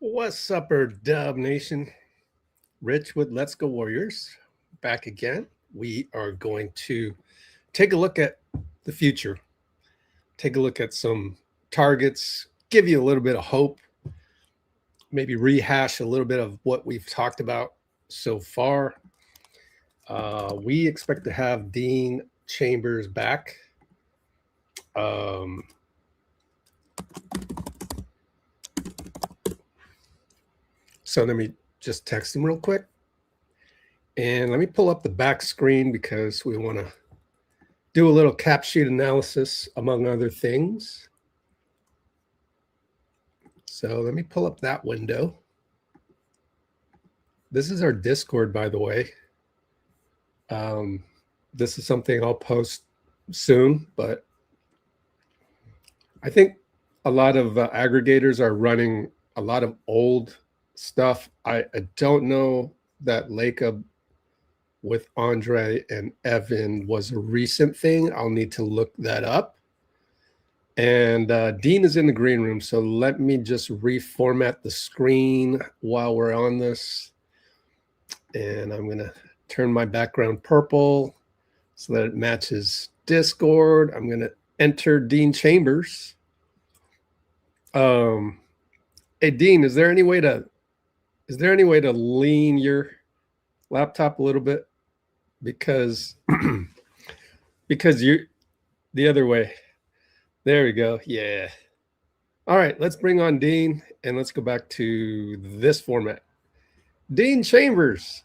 What's upper Dub Nation? Rich with Let's Go Warriors back again. We are going to take a look at the future, take a look at some targets, give you a little bit of hope, maybe rehash a little bit of what we've talked about so far. We expect to have Dean Chambers back. So let me just text him real quick. And let me pull up the back screen because we want to do a little cap sheet analysis, among other things. So let me pull up that window. This is our Discord, by the way. This is something I'll post soon, but I think a lot of aggregators are running a lot of old stuff. I don't know that Lacob with Andre and Evan was a recent thing. I'll need to look that up. And Dean is in the green room, so let me just reformat the screen while we're on this. And I'm going to turn my background purple so that it matches Discord. I'm going to enter Dean Chambers. Hey, Dean, is there any way to lean your laptop a little bit? Because you're the other way. There we go. Yeah. All right, let's bring on Dean and let's go back to this format. Dean Chambers.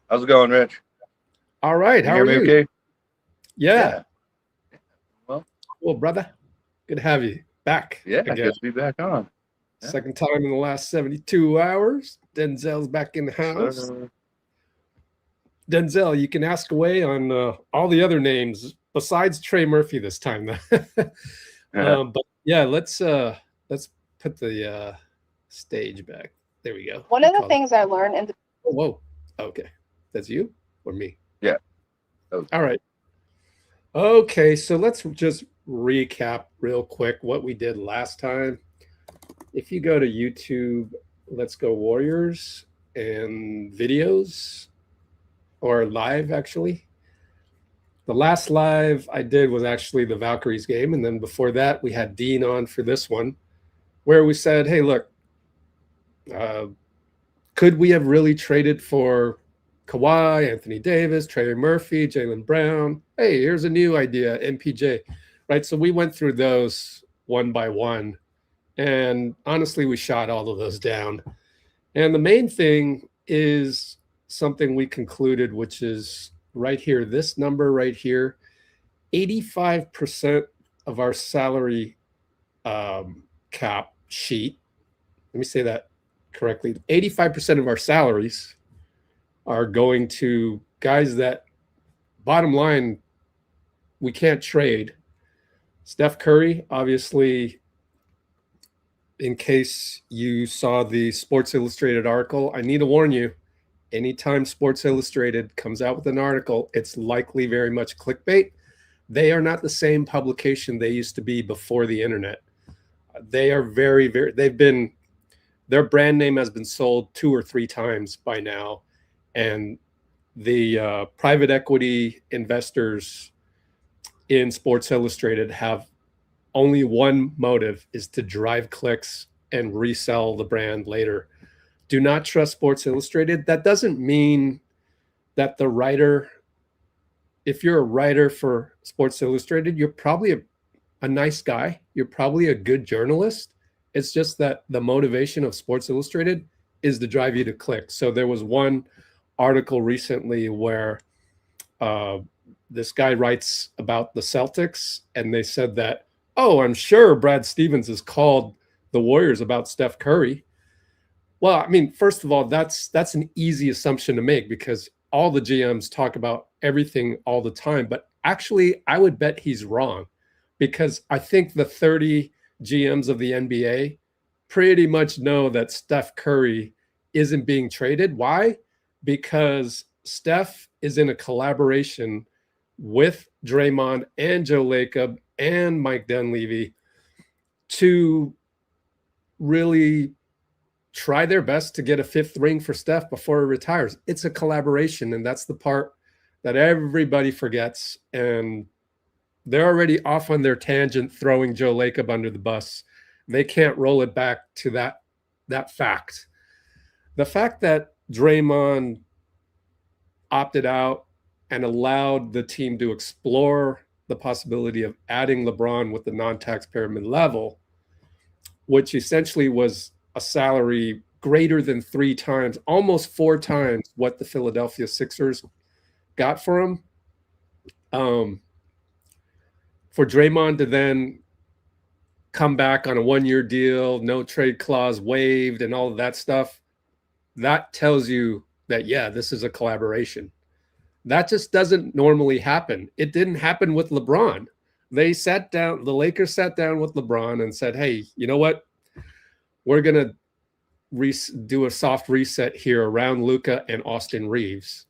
How's it going, Rich? All right. How are you? Okay? Yeah. Well, brother. Good to have you back. Yeah, again. Good to be back on. Yeah. Second time in the last 72 hours. Denzel's back in the house. Denzel, you can ask away on all the other names besides Trey Murphy this time. But yeah, let's put the stage back. There we go. One of the things I learned in the whoa. Okay. That's you or me? Yeah. Okay. All right. Okay, so let's just recap real quick what we did last time. If you go to YouTube, Let's Go Warriors and videos, or live actually. The last live I did was actually the Valkyries game. And then before that, we had Dean on for this one, where we said, hey, look, could we have really traded for Kawhi, Anthony Davis, Trey Murphy, Jaylen Brown? Hey, here's a new idea, MPJ, right? So we went through those one by one. And honestly, we shot all of those down. And the main thing is something we concluded, which is right here, this number right here, 85% of our salary cap sheet, let me say that correctly, 85% of our salaries are going to guys that, bottom line, we can't trade. Steph Curry, obviously, in case you saw the Sports Illustrated article, I need to warn you, anytime Sports Illustrated comes out with an article, it's likely very much clickbait. They are not the same publication they used to be before the internet. They are very, very, their brand name has been sold 2 or 3 times by now. And the private equity investors in Sports Illustrated have only one motive, is to drive clicks and resell the brand later. Do not trust Sports Illustrated. That doesn't mean that the writer, if you're a writer for Sports Illustrated, you're probably a nice guy. You're probably a good journalist. It's just that the motivation of Sports Illustrated is to drive you to click. So there was one article recently where this guy writes about the Celtics, and they said that, oh, I'm sure Brad Stevens has called the Warriors about Steph Curry. Well, I mean, first of all, that's an easy assumption to make because all the GMs talk about everything all the time. But actually, I would bet he's wrong because I think the 30 GMs of the NBA pretty much know that Steph Curry isn't being traded. Why? Because Steph is in a collaboration with Draymond and Joe Lacob and Mike Dunleavy to really try their best to get a 5th ring for Steph before he retires. It's a collaboration, and that's the part that everybody forgets. And they're already off on their tangent, throwing Joe Lacob under the bus. They can't roll it back to that fact. The fact that Draymond opted out and allowed the team to explore the possibility of adding LeBron with the non-taxpayer mid-level, which essentially was a salary greater than 3 times, almost 4 times what the Philadelphia Sixers got for him. For Draymond to then come back on a 1-year deal, no trade clause waived, and all of that stuff, that tells you that, yeah, this is a collaboration. That just doesn't normally happen. It didn't happen with LeBron. They sat down, the Lakers sat down with LeBron and said, hey, you know what? We're going to do a soft reset here around Luka and Austin Reeves.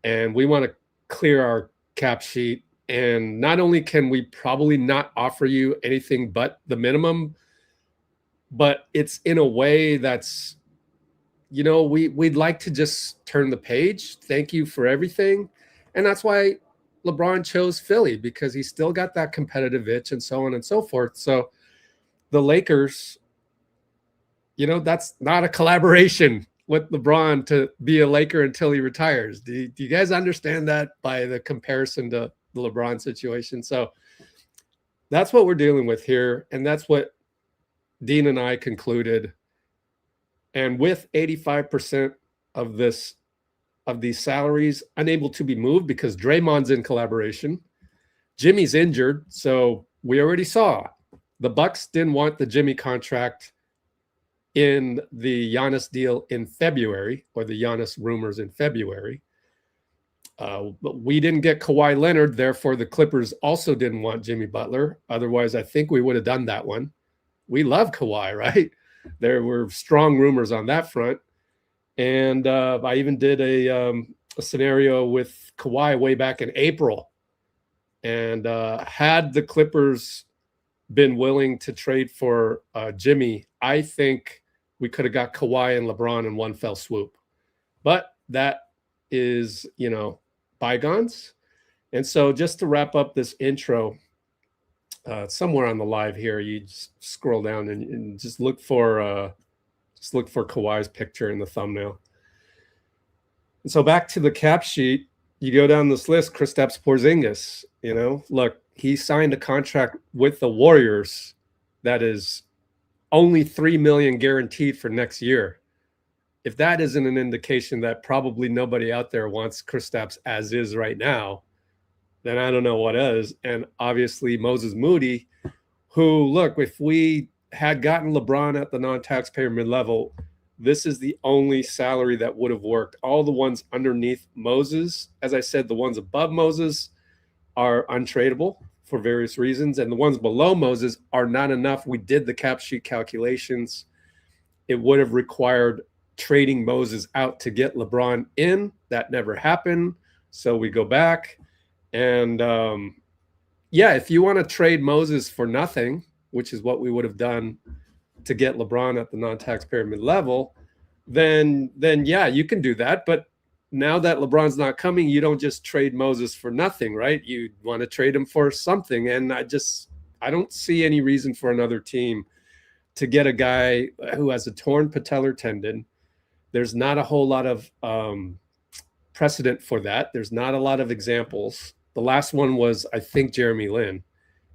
And we want to clear our cap sheet. And not only can we probably not offer you anything but the minimum, but it's in a way that's, you know, we'd like to just turn the page. Thank you for everything. And that's why LeBron chose Philly, because he still got that competitive itch and so on and so forth. So the Lakers, you know, that's not a collaboration with LeBron to be a Laker until he retires. Do you guys understand that by the comparison to the LeBron situation? So that's what we're dealing with here. And that's what Dean and I concluded. And with 85% of these salaries unable to be moved because Draymond's in collaboration, Jimmy's injured. So we already saw the Bucks didn't want the Jimmy contract in the Giannis deal in February, or the Giannis rumors in February. But we didn't get Kawhi Leonard. Therefore, the Clippers also didn't want Jimmy Butler. Otherwise, I think we would have done that one. We love Kawhi, right? There were strong rumors on that front. And I even did a scenario with Kawhi way back in April. And had the Clippers been willing to trade for Jimmy, I think we could have got Kawhi and LeBron in one fell swoop. But that is, you know, bygones. And so just to wrap up this intro, somewhere on the live here, you just scroll down and just look for Kawhi's picture in the thumbnail. And so back to the cap sheet, you go down this list, Kristaps Porziņģis, you know, look, he signed a contract with the Warriors that is only $3 million guaranteed for next year. If that isn't an indication that probably nobody out there wants Kristaps as is right now, then I don't know what is. And obviously Moses Moody, who, look, if we had gotten LeBron at the non-taxpayer mid-level, this is the only salary that would have worked. All the ones underneath Moses, as I said, the ones above Moses are untradeable for various reasons, and the ones below Moses are not enough. We did the cap sheet calculations. It would have required trading Moses out to get LeBron in. That never happened. So we go back and yeah, if you want to trade Moses for nothing, which is what we would have done to get LeBron at the non-taxpayer mid-level, then yeah, you can do that. But now that LeBron's not coming, you don't just trade Moses for nothing, right? You want to trade him for something. And I don't see any reason for another team to get a guy who has a torn patellar tendon. There's not a whole lot of precedent for that. There's not a lot of examples. The last one was, I think, Jeremy Lin,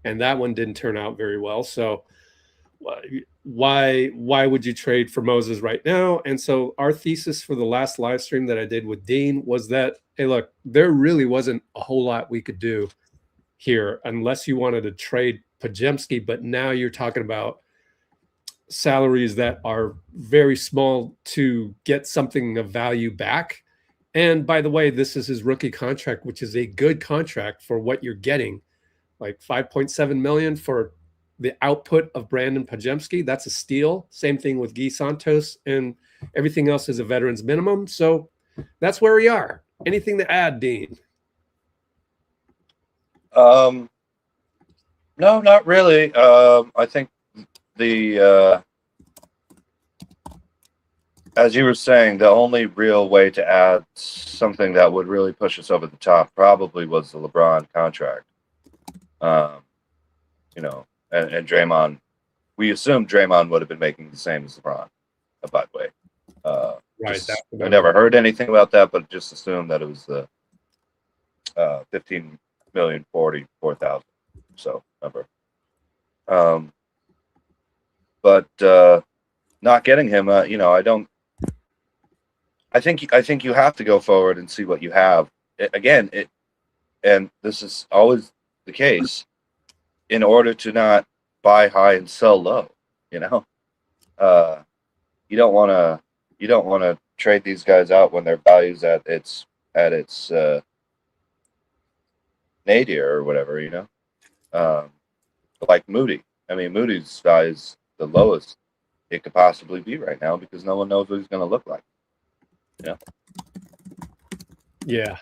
and that one didn't turn out very well. So why would you trade for Moses right now? And so our thesis for the last live stream that I did with Dean was that, hey, look, there really wasn't a whole lot we could do here unless you wanted to trade Porziņģis, but now you're talking about salaries that are very small to get something of value back. And by the way, this is his rookie contract, which is a good contract for what you're getting, like $5.7 million for the output of Brandon Porziņģis. That's a steal. Same thing with Guy Santos, and everything else is a veteran's minimum. So that's where we are. Anything to add, Dean? No, not really. I think the as you were saying, the only real way to add something that would really push us over the top probably was the LeBron contract. You know, and Draymond. We assumed Draymond would have been making the same as LeBron. By the way, Right. I never heard anything about that, but just assumed that it was the 15,044,000. So number. But not getting him, you know, I think you have to go forward and see what you have. And this is always the case, in order to not buy high and sell low. You know, you don't want to trade these guys out when their value's at its nadir or whatever. You know, like Moody. I mean, Moody's value is the lowest it could possibly be right now because no one knows what he's going to look like. Yeah. Yeah.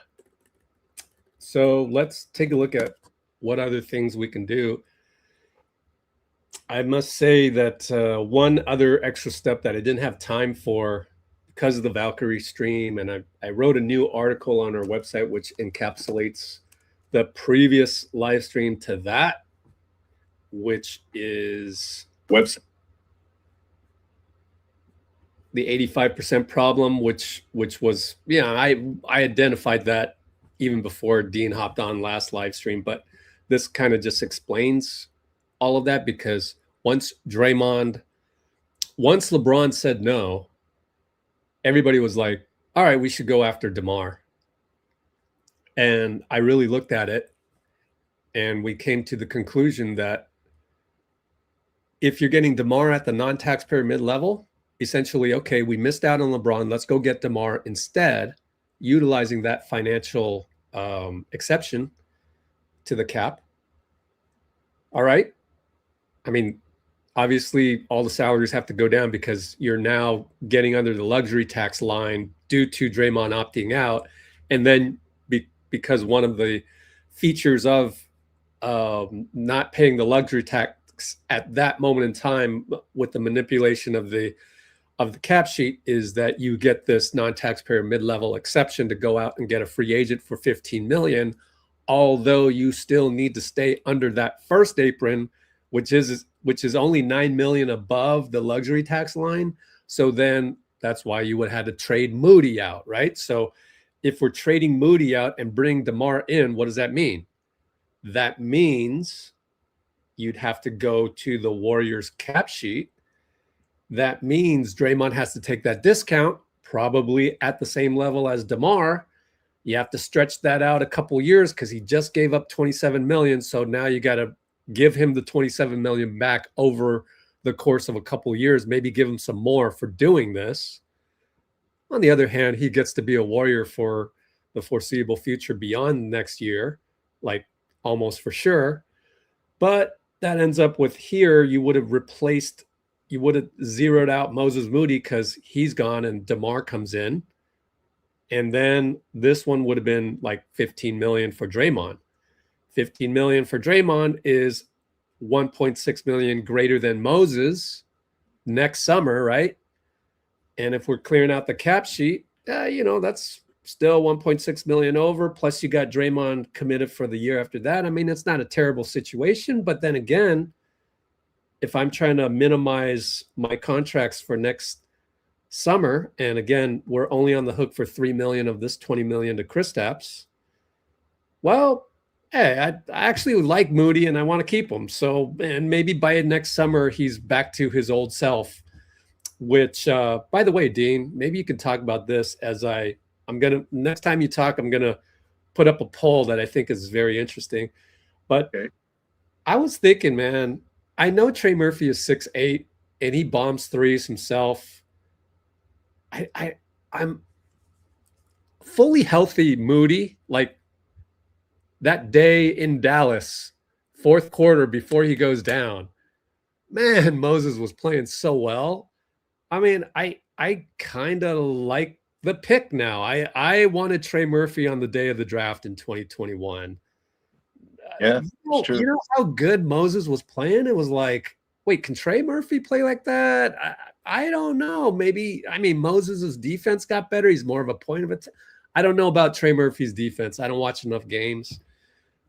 So let's take a look at what other things we can do. I must say that one other extra step that I didn't have time for because of the Valkyrie stream, and I wrote a new article on our website which encapsulates the previous live stream to that, which is website. The 85% problem, which was, yeah, I identified that even before Dean hopped on last live stream, but this kind of just explains all of that, because once LeBron said no, everybody was like, all right, we should go after DeMar. And I really looked at it, and we came to the conclusion that if you're getting DeMar at the non-taxpayer mid-level, essentially, okay, we missed out on LeBron. Let's go get DeMar instead, utilizing that financial exception to the cap. All right. I mean, obviously, all the salaries have to go down because you're now getting under the luxury tax line due to Draymond opting out. And then because one of the features of not paying the luxury tax at that moment in time with the manipulation of the cap sheet is that you get this non-taxpayer mid-level exception to go out and get a free agent for $15 million, although you still need to stay under that first apron, which is only $9 million above the luxury tax line. So then that's why you would have had to trade Moody out, right? So if we're trading Moody out and bring DeMar in, what does that mean? That means you'd have to go to the Warriors cap sheet. That means Draymond has to take that discount, probably at the same level as DeMar. You have to stretch that out a couple years because he just gave up $27 million. So now you got to give him the $27 million back over the course of a couple years, maybe give him some more for doing this. On the other hand, he gets to be a Warrior for the foreseeable future beyond next year, like almost for sure. But that ends up with here, you would have zeroed out Moses Moody because he's gone and DeMar comes in. And then this one would have been like $15 million for Draymond. $15 million for Draymond is $1.6 million greater than Moses next summer, right? And if we're clearing out the cap sheet, that's still $1.6 million over. Plus you got Draymond committed for the year after that. I mean, it's not a terrible situation. But then again, if I'm trying to minimize my contracts for next summer, and again, we're only on the hook for $3 million of this $20 million to Kristaps, well, hey, I actually like Moody and I want to keep him. So, and maybe by next summer, he's back to his old self, which, by the way, Dean, maybe you can talk about this next time you talk, I'm going to put up a poll that I think is very interesting. But okay. I was thinking, man, I know Trey Murphy is 6'8" and he bombs threes himself. I'm fully healthy Moody, like that day in Dallas, fourth quarter before he goes down. Man, Moses was playing so well. I mean, I kind of like the pick now. I wanted Trey Murphy on the day of the draft in 2021. Yeah, it's true. You know how good Moses was playing? It was like, wait, can Trey Murphy play like that? I don't know. Maybe, I mean, Moses' defense got better. He's more of a point of it. I don't know about Trey Murphy's defense. I don't watch enough games.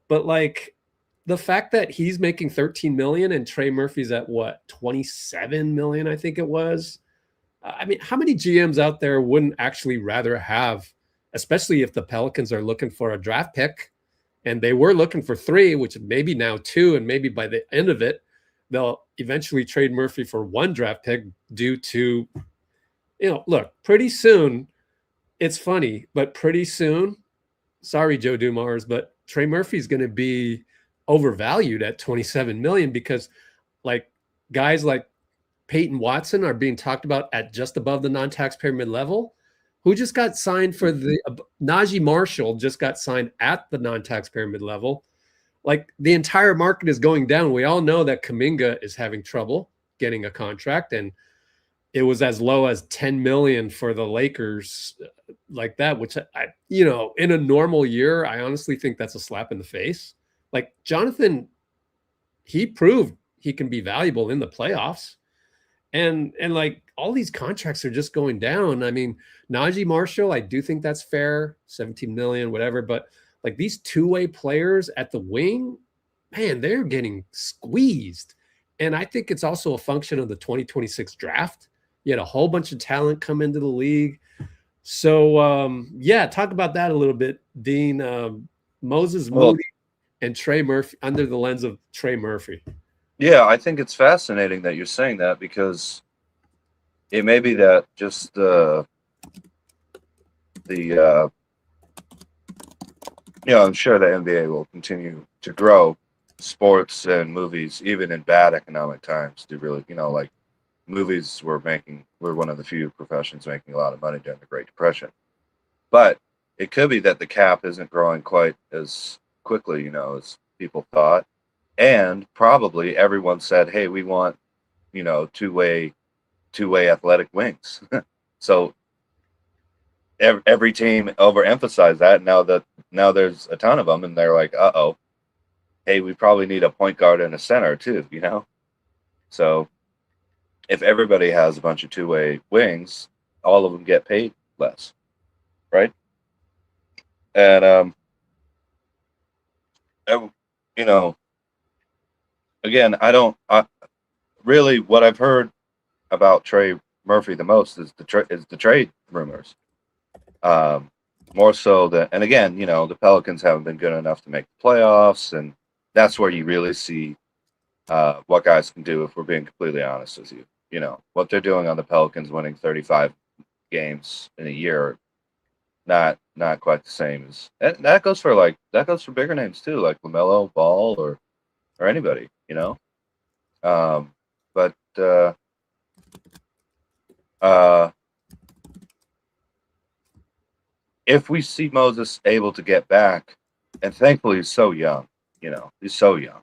But like the fact that he's making 13 million and Trey Murphy's at what, 27 million, I think it was. I mean, how many GMs out there wouldn't actually rather have, especially if the Pelicans are looking for a draft pick and they were looking for 3, which maybe now 2, and maybe by the end of it, they'll eventually trade Murphy for 1 draft pick due to, look, pretty soon, it's funny, but pretty soon, sorry, Joe Dumars, but Trey Murphy's going to be overvalued at 27 million because like guys like Peyton Watson are being talked about at just above the non-taxpayer mid-level. Who just got signed for the Najee Marshall just got signed at the non-taxpayer mid-level. Like the entire market is going down. We all know that Kuminga is having trouble getting a contract, and it was as low as 10 million for the Lakers like that, which in a normal year, I honestly think that's a slap in the face. Like Jonathan, he proved he can be valuable in the playoffs. And like all these contracts are just going down. I mean, Najee Marshall, I do think that's fair, 17 million, whatever. But like these two-way players at the wing, man, they're getting squeezed. And I think it's also a function of the 2026 draft. You had a whole bunch of talent come into the league. So, talk about that a little bit, Dean. Moses Moody and Trey Murphy under the lens of Trey Murphy. Yeah, I think it's fascinating that you're saying that because it may be that just I'm sure the NBA will continue to grow sports and movies, even in bad economic times. To really, like movies we're one of the few professions making a lot of money during the Great Depression. But it could be that the cap isn't growing quite as quickly, as people thought. And probably everyone said, hey, we want, two-way athletic wings. So every team overemphasized that. Now there's a ton of them, and they're like, uh-oh, hey, we probably need a point guard and a center too, So if everybody has a bunch of two-way wings, all of them get paid less, right? And, again, really what I've heard about Trey Murphy the most is the trade rumors. More so than, and again, the Pelicans haven't been good enough to make the playoffs, and that's where you really see what guys can do. If we're being completely honest with you, what they're doing on the Pelicans, winning 35 games in a year, not quite the same as. And that goes for bigger names too, like LaMelo Ball or anybody, But if we see Moses able to get back, and thankfully he's so young, he's so young.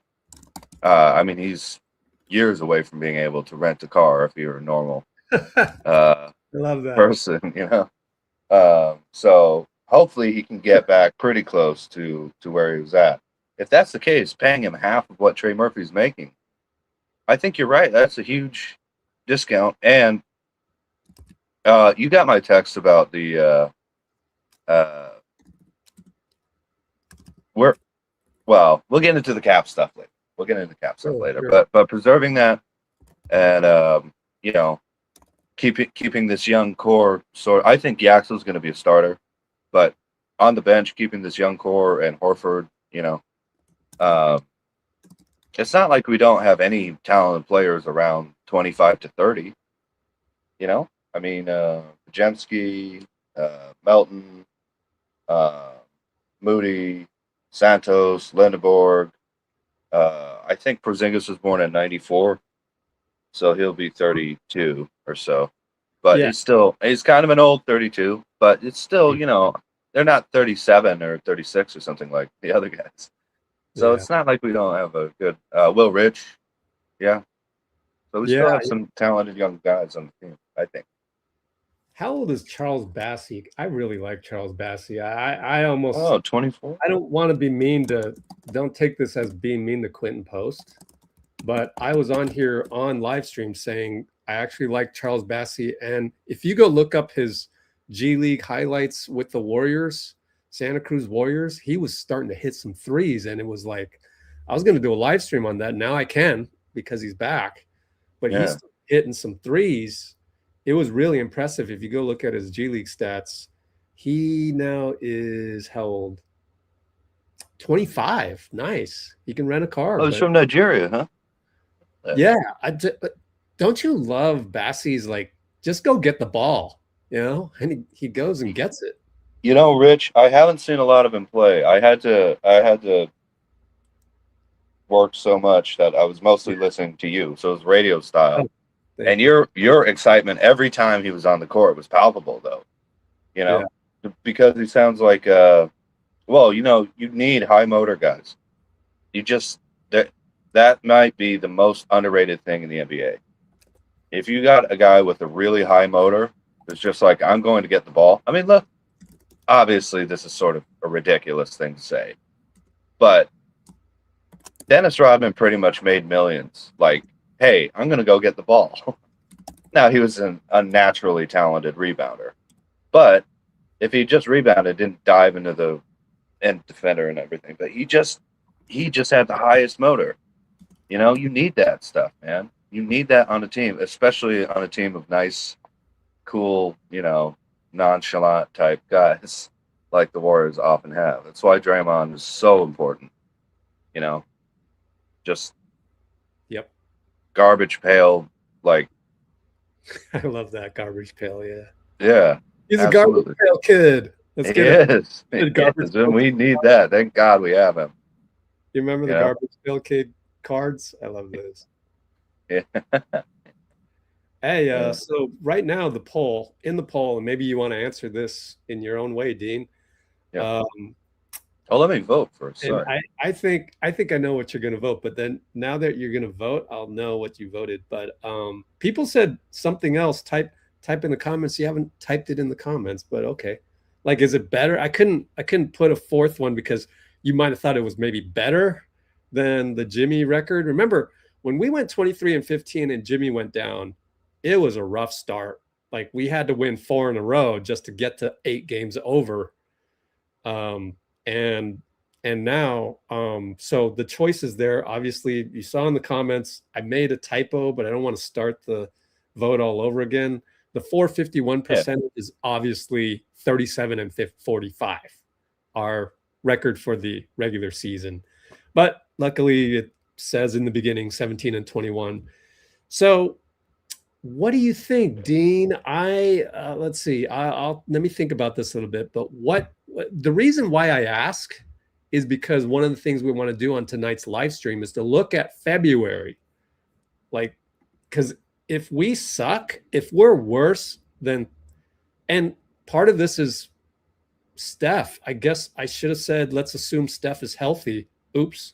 I mean, he's years away from being able to rent a car if you're a normal love that person, So hopefully he can get back pretty close to where he was at. If that's the case, paying him half of what Trey Murphy's making, I think you're right. That's a huge discount. And you got my text about the we'll get into the cap stuff later. Sure. But preserving that and keeping this young core I think Yaxel's going to be a starter, but on the bench keeping this young core and Horford, it's not like we don't have any talented players around 25 to 30. I mean, Podziemski, Melton, Moody, Santos, Lindeborg. I think Porziņģis was born in 94, so he'll be 32 or so. But he's kind of an old 32, but it's still, they're not 37 or 36 or something like the other guys. So it's not like we don't have a good Will Rich. Yeah. So we still have some talented young guys on the team, I think. How old is Charles Bassey? I really like Charles Bassey. I almost 24. I don't want to be mean to. Don't take this as being mean to Quentin Post, but I was on here on live stream saying I actually like Charles Bassey. And if you go look up his G League highlights with the Warriors, Santa Cruz Warriors, he was starting to hit some threes. And it was like, I was going to do a live stream on that. Now I can because he's back, but he's hitting some threes. It was really impressive. If you go look at his G League stats, he now is how old? 25. Nice. He can rent a car. Oh, he's from Nigeria, huh? Yeah. But don't you love Bassey's like, just go get the ball, you know? And he goes and gets it. You know, Rich, I haven't seen a lot of him play. I had to work so much that I was mostly listening to you. So it was radio style. Oh, and your excitement every time he was on the court was palpable, though. You know, because he sounds like well, you know, you need high motor guys. You just that might be the most underrated thing in the NBA. If you got a guy with a really high motor that's just like, I'm going to get the ball. I mean, look, obviously this is sort of a ridiculous thing to say, but Dennis Rodman pretty much made millions. Like, hey, I'm going to go get the ball. Now, he was an unnaturally talented rebounder, but if he just rebounded, didn't dive into the end defender and everything, but he just had the highest motor. You know, you need that stuff, man. You need that on a team, especially on a team of nice, cool, you know, nonchalant type guys like the Warriors often have. That's why Draymond is so important. You know, just garbage pail, like. I love that garbage pail. Yeah. He's a garbage pail kid. Let's get and we need that. Thank God we have him. You remember the garbage pail kid cards? I love those. Yeah. Hey, so right now in the poll, and maybe you want to answer this in your own way, Dean. Yeah. Let me vote first. Sorry. I think I know what you're going to vote, but then now that you're going to vote, I'll know what you voted. But people said something else. Type in the comments. You haven't typed it in the comments, but okay. Like, is it better? I couldn't put a fourth one because you might have thought it was maybe better than the Jimmy record. Remember when we went 23-15 and Jimmy went down, it was a rough start. Like, we had to win 4 in a row just to get to 8 games over. And now, so the choices there, obviously you saw in the comments, I made a typo, but I don't want to start the vote all over again. The 451% is obviously 37 and 45, our record for the regular season. But luckily it says in the beginning 17 and 21. So what do you think, Dean? Let's see. Let me think about this a little bit. But what the reason why I ask is because one of the things we want to do on tonight's live stream is to look at February. Like, because if we suck, if we're worse than, and part of this is Steph. I guess I should have said, let's assume Steph is healthy. Oops.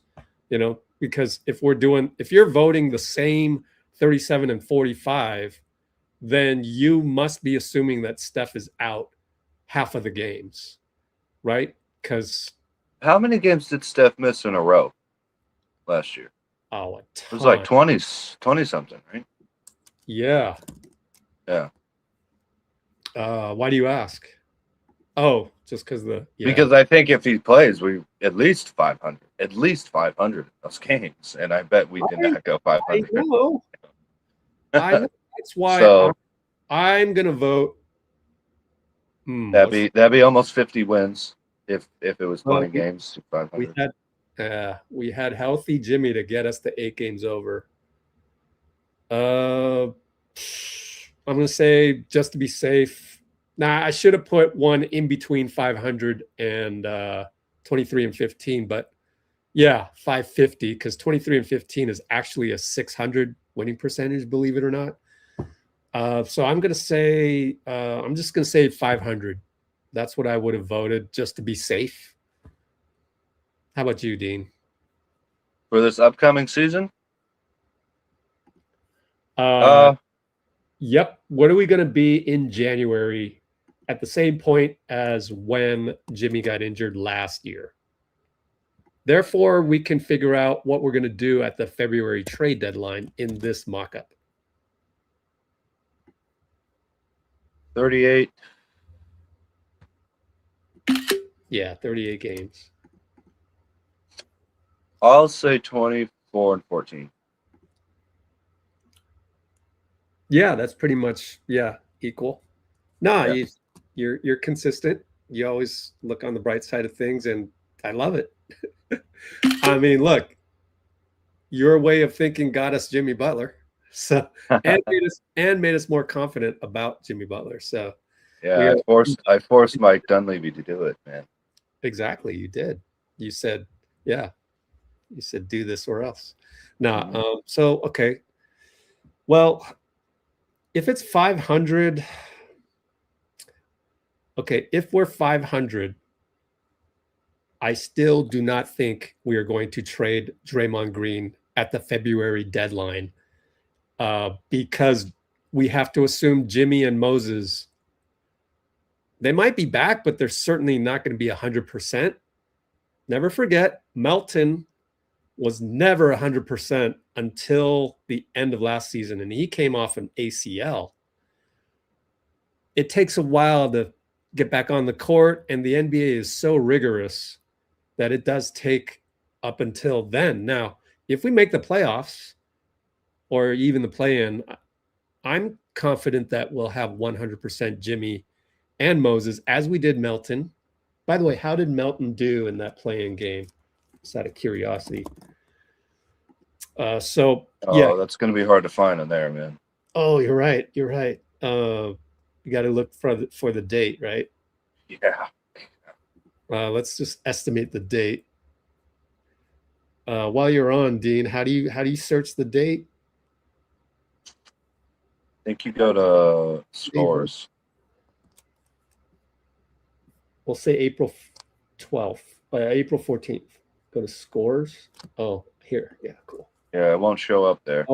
You know, because if you're voting the same 37 and 45, then you must be assuming that Steph is out half of the games, right? Because how many games did Steph miss in a row last year? Oh, a ton. It was like 20 something, right? Yeah. Why do you ask? Oh, just because because I think if he plays, we at least 500 in those games, and I bet we did not go 500. I know. That's why I'm gonna vote. That'd be almost 50 wins if it was 20 games. 500. We had healthy Jimmy to get us to 8 games over. I'm gonna say, just to be safe. I should have put one in between 500 and 23 and 15, but yeah, 550, because 23 and 15 is actually a 600 winning percentage, believe it or not. So I'm gonna say I'm just gonna say 500. That's what I would have voted, just to be safe. How about you, Dean? For this upcoming season? Yep. What are we going to be in January at the same point as when Jimmy got injured last year? Therefore, we can figure out what we're going to do at the February trade deadline in this mock-up. 38. Yeah, 38 games. I'll say 24 and 14. Yeah, that's pretty much equal. No, Yeah. you're consistent. You always look on the bright side of things, and I love it. I mean, look, your way of thinking got us Jimmy Butler, so and made us more confident about Jimmy Butler. So yeah, I forced Mike Dunleavy to do it, man. Exactly, you did. You said, yeah, you said do this or else. Now, so okay, well, if it's 500, okay, if we're 500. I still do not think we are going to trade Draymond Green at the February deadline because we have to assume Jimmy and Moses, they might be back, but they're certainly not going to be 100%. Never forget, Melton was never 100% until the end of last season, and he came off an ACL. It takes a while to get back on the court, and the NBA is so rigorous that it does take up until then. Now, if we make the playoffs or even the play-in, I'm confident that we'll have 100% Jimmy and Moses, as we did Melton. By the way, how did Melton do in that play-in game? Just out of curiosity. That's going to be hard to find in there, man. Oh, you're right. You're right. You got to look for the date, right? Yeah. Let's just estimate the date. While you're on, Dean, how do you search the date? I think you go to scores. We'll say April 12th, April 14th. Go to scores. Oh, here. Yeah, cool. Yeah, it won't show up there.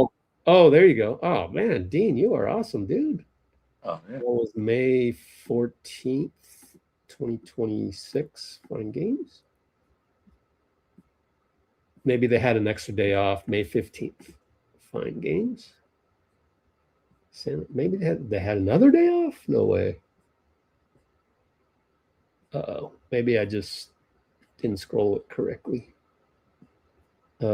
Oh, there you go. Oh, man, Dean, you are awesome, dude. Oh, yeah. What was May 14th, 2026? Fun games. Maybe they had an extra day off, May 15th. Fine games. Maybe they had another day off? No way. Uh-oh. Maybe I just didn't scroll it correctly. May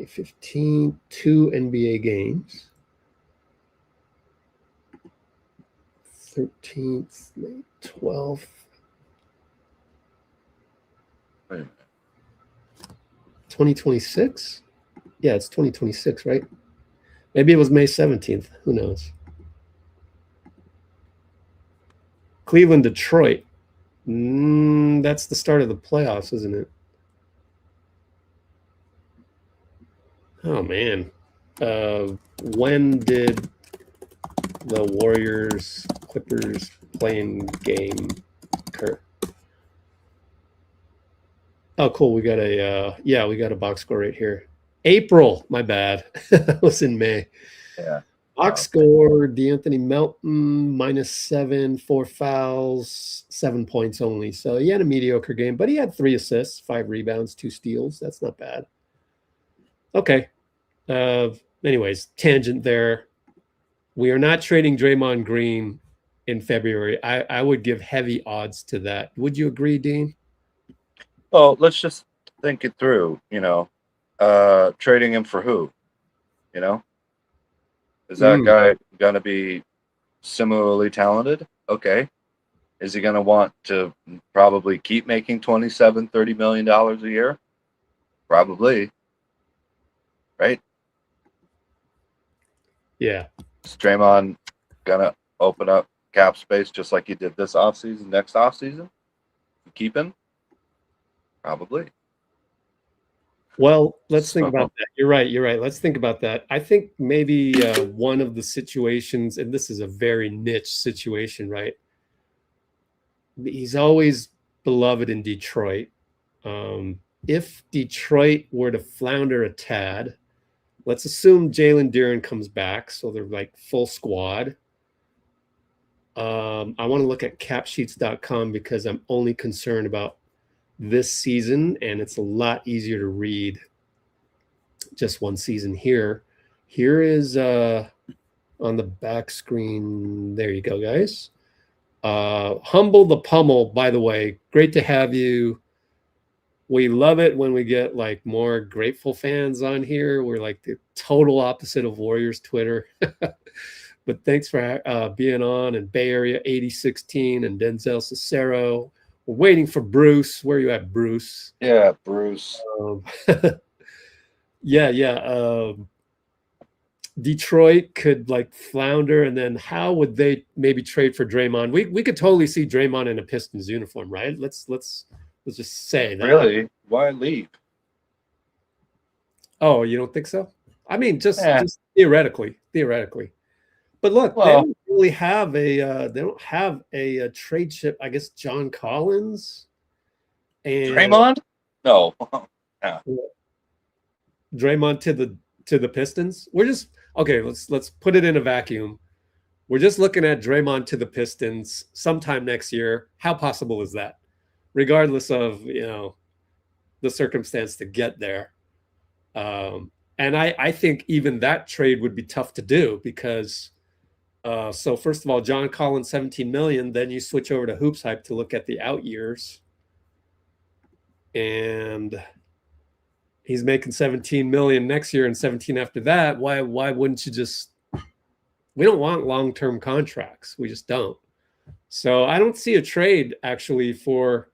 15th, 2 NBA games. 13th, May 12th. 2026? Yeah, it's 2026, right? Maybe it was May 17th. Who knows? Cleveland, Detroit. That's the start of the playoffs, isn't it? Oh, man. When did the Warriors Clippers playing game occur? Oh, cool. We got a box score right here. April, my bad. That was in May. Yeah. Box score, DeAnthony Melton, -7, 4 fouls, 7 points only. So he had a mediocre game, but he had 3 assists, 5 rebounds, 2 steals. That's not bad. Okay. Anyways, tangent there. We are not trading Draymond Green in February. I would give heavy odds to that. Would you agree, Dean? Well, let's just think it through, trading him for who? Is that guy going to be similarly talented? Okay. Is he going to want to probably keep making $27, $30 million a year? Probably. Right? Yeah. Is Draymond going to open up cap space just like he did this offseason, next offseason? Keep him? Probably. Well, let's think about that. You're right. Let's think about that. I think maybe one of the situations, and this is a very niche situation, right? He's always beloved in Detroit. If Detroit were to flounder a tad, let's assume Jalen Duren comes back, so they're like full squad. I want to look at capsheets.com because I'm only concerned about this season, and it's a lot easier to read just one season here. Here is on the back screen. There you go, guys. Humble the Pummel, by the way, great to have you. We love it when we get like more grateful fans on here. We're like the total opposite of Warriors Twitter. But thanks for being on. And Bay Area 8016 and Denzel Cicero. We're waiting for Bruce. Where are you at, Bruce? Yeah, Bruce. Yeah. Detroit could like flounder, and then how would they maybe trade for Draymond? We could totally see Draymond in a Pistons uniform, right? Let's just say that. Really? Why leave? Oh, you don't think so? I mean, just theoretically. But look, they don't really have a trade chip. I guess John Collins and Draymond? No. Yeah. Draymond to the Pistons. We're just okay. Let's put it in a vacuum. We're just looking at Draymond to the Pistons sometime next year. How possible is that? Regardless of the circumstance to get there. And I think even that trade would be tough to do because so first of all, John Collins, 17 million, then you switch over to Hoops Hype to look at the out years. And he's making 17 million next year and 17 after that. Why wouldn't you just, we don't want long-term contracts. We just don't. So I don't see a trade actually for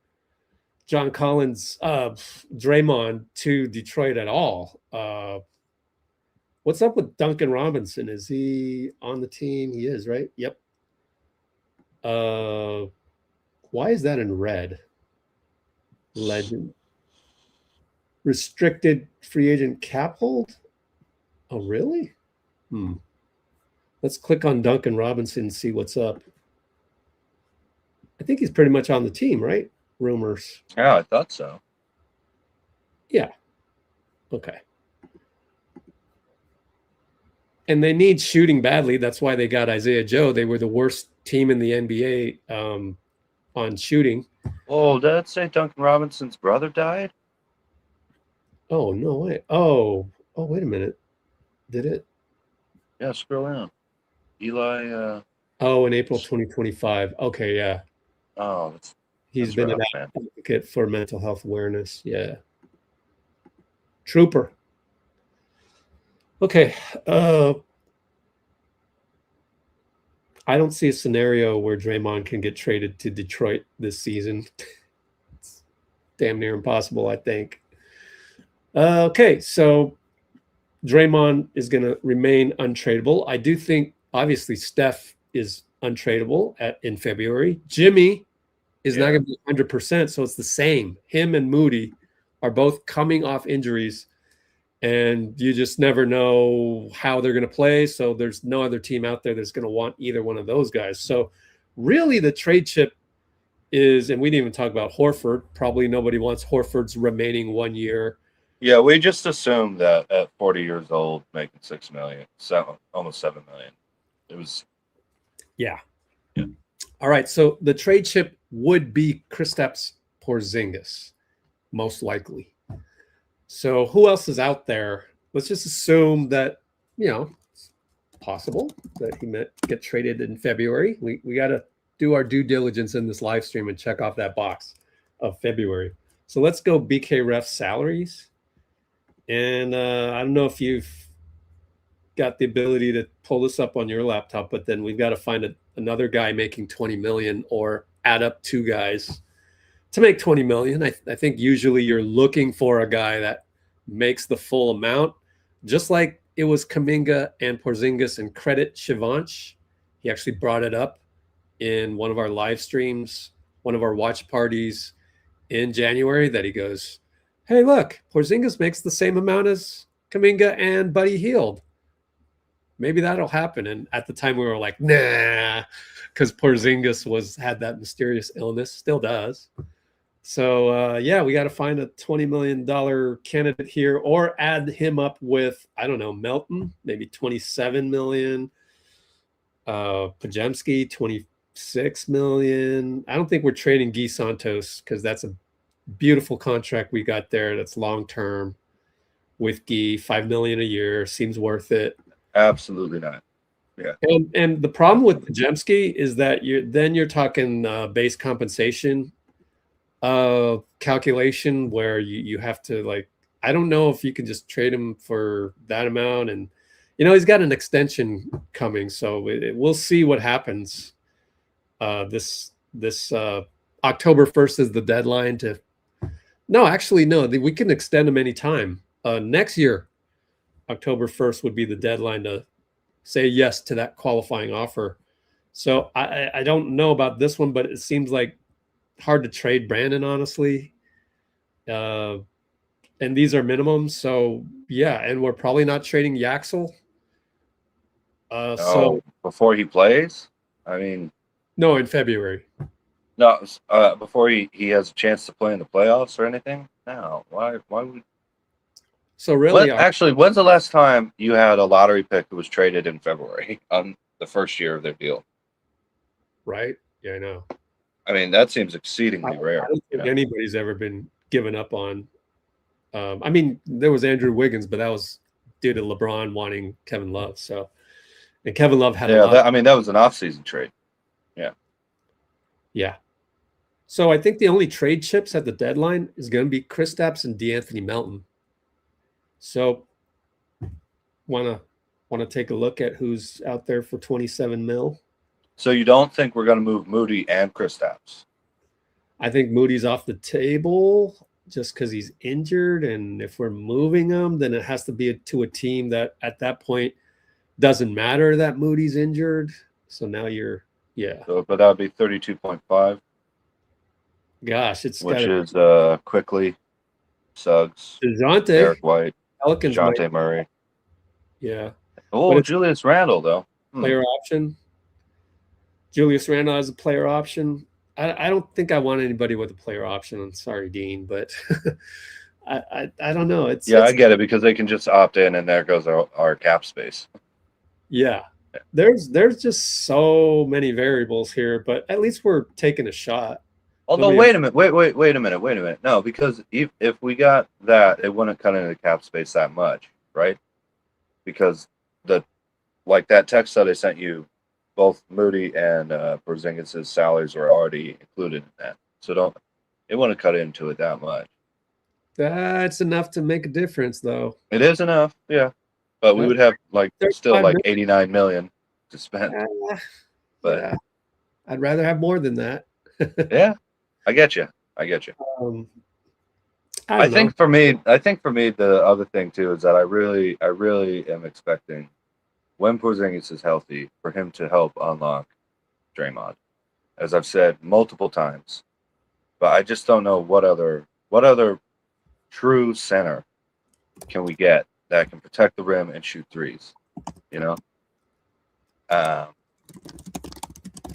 John Collins, Draymond to Detroit at all. What's up with Duncan Robinson? Is he on the team? He is, right? Yep. Why is that in red? Legend. Restricted free agent cap hold? Oh, really? Let's click on Duncan Robinson and see what's up. I think he's pretty much on the team, right? Rumors. Yeah, I thought so. Yeah. Okay. And they need shooting badly. That's why they got Isaiah Joe. They were the worst team in the NBA on shooting. Oh, did it say Duncan Robinson's brother died? Oh, no way. Oh, wait a minute. Did it? Yeah, scroll down. Eli. In April 2025. Okay, yeah. Oh, he's been an advocate for mental health awareness. Yeah. Trooper. Okay. I don't see a scenario where Draymond can get traded to Detroit this season. It's damn near impossible, I think. Okay, so Draymond is going to remain untradeable. I do think, obviously, Steph is untradeable in February. Jimmy is not going to be 100%, so it's the same. Him and Moody are both coming off injuries, and you just never know how they're going to play, so there's no other team out there that's going to want either one of those guys. So really the trade chip is, and we didn't even talk about Horford. Probably nobody wants Horford's remaining 1 year. Yeah, we just assumed that at 40 years old, making $6 million, almost $7 million. It was. Yeah. All right. So the trade chip would be Kristaps Porziņģis, most likely. So who else is out there? Let's just assume that, it's possible that he might get traded in February. We got to do our due diligence in this live stream and check off that box of February. So let's go BK Ref salaries. And I don't know if you've got the ability to pull this up on your laptop, but then we've got to find another guy making 20 million or add up two guys to make 20 million. I think usually you're looking for a guy that makes the full amount, just like it was Kuminga and Porziņģis, and credit Shivansh. He actually brought it up in one of our live streams, one of our watch parties in January, that he goes, hey, look, Porziņģis makes the same amount as Kuminga and Buddy Hield. Maybe that'll happen. And at the time we were like, nah, because Porziņģis had that mysterious illness, still does. So, we got to find a $20 million candidate here, or add him up with, I don't know, Melton, maybe 27 million. Podziemski, 26 million. I don't think we're trading Guy Santos because that's a beautiful contract we got there. That's long term with Gee, $5 million a year seems worth it. Absolutely not. Yeah. And the problem with Podziemski is that you're talking base compensation calculation where you have to, like, I don't know if you can just trade him for that amount. And, he's got an extension coming. So we'll see what happens. This October 1st is the deadline we can extend him anytime. Next year, October 1st would be the deadline to say yes to that qualifying offer. So I don't know about this one, but it seems like hard to trade Brandon, honestly. And these are minimums. So, yeah, and we're probably not trading Yaxel. So before he plays? I mean... No, in February. No, before he has a chance to play in the playoffs or anything? No. Why would... So really, actually, when's the last time you had a lottery pick that was traded in February on the first year of their deal? Right? Yeah, I know. I mean, that seems exceedingly rare. I don't think anybody's ever been given up on. I mean, there was Andrew Wiggins, but that was due to LeBron wanting Kevin Love. So, and Kevin Love had that was an offseason trade. Yeah. Yeah. So I think the only trade chips at the deadline is going to be Kristaps and DeAnthony Melton. So, want to take a look at who's out there for 27 mil? So you don't think we're going to move Moody and Kristaps? I think Moody's off the table just because he's injured, and if we're moving him, then it has to be to a team that at that point doesn't matter that Moody's injured. So now So, but that would be 32.5. Gosh, it's which is Quickly, Suggs, DeJounte, Derek White, Pelicans, DeJounte Murray. Yeah. Oh, Julius Randle though. Player option. Julius Randle has a player option. I don't think I want anybody with a player option. I'm sorry, Dean, but I don't know. I get it because they can just opt in, and there goes our cap space. Yeah, there's just so many variables here, but at least we're taking a shot. Although, wait a minute. No, because if we got that, it wouldn't cut into the cap space that much, right? Because that text that I sent you, both Moody and Porziņģis' salaries were already included in that. So it wouldn't cut into it that much. That's enough to make a difference, though. It is enough, yeah. But we would have still $89 million to spend. But yeah. I'd rather have more than that. Yeah, I get you. I think for me, the other thing too is that I really am expecting, when Porziņģis is healthy, for him to help unlock Draymond, as I've said multiple times. But I just don't know what other true center can we get that can protect the rim and shoot threes, that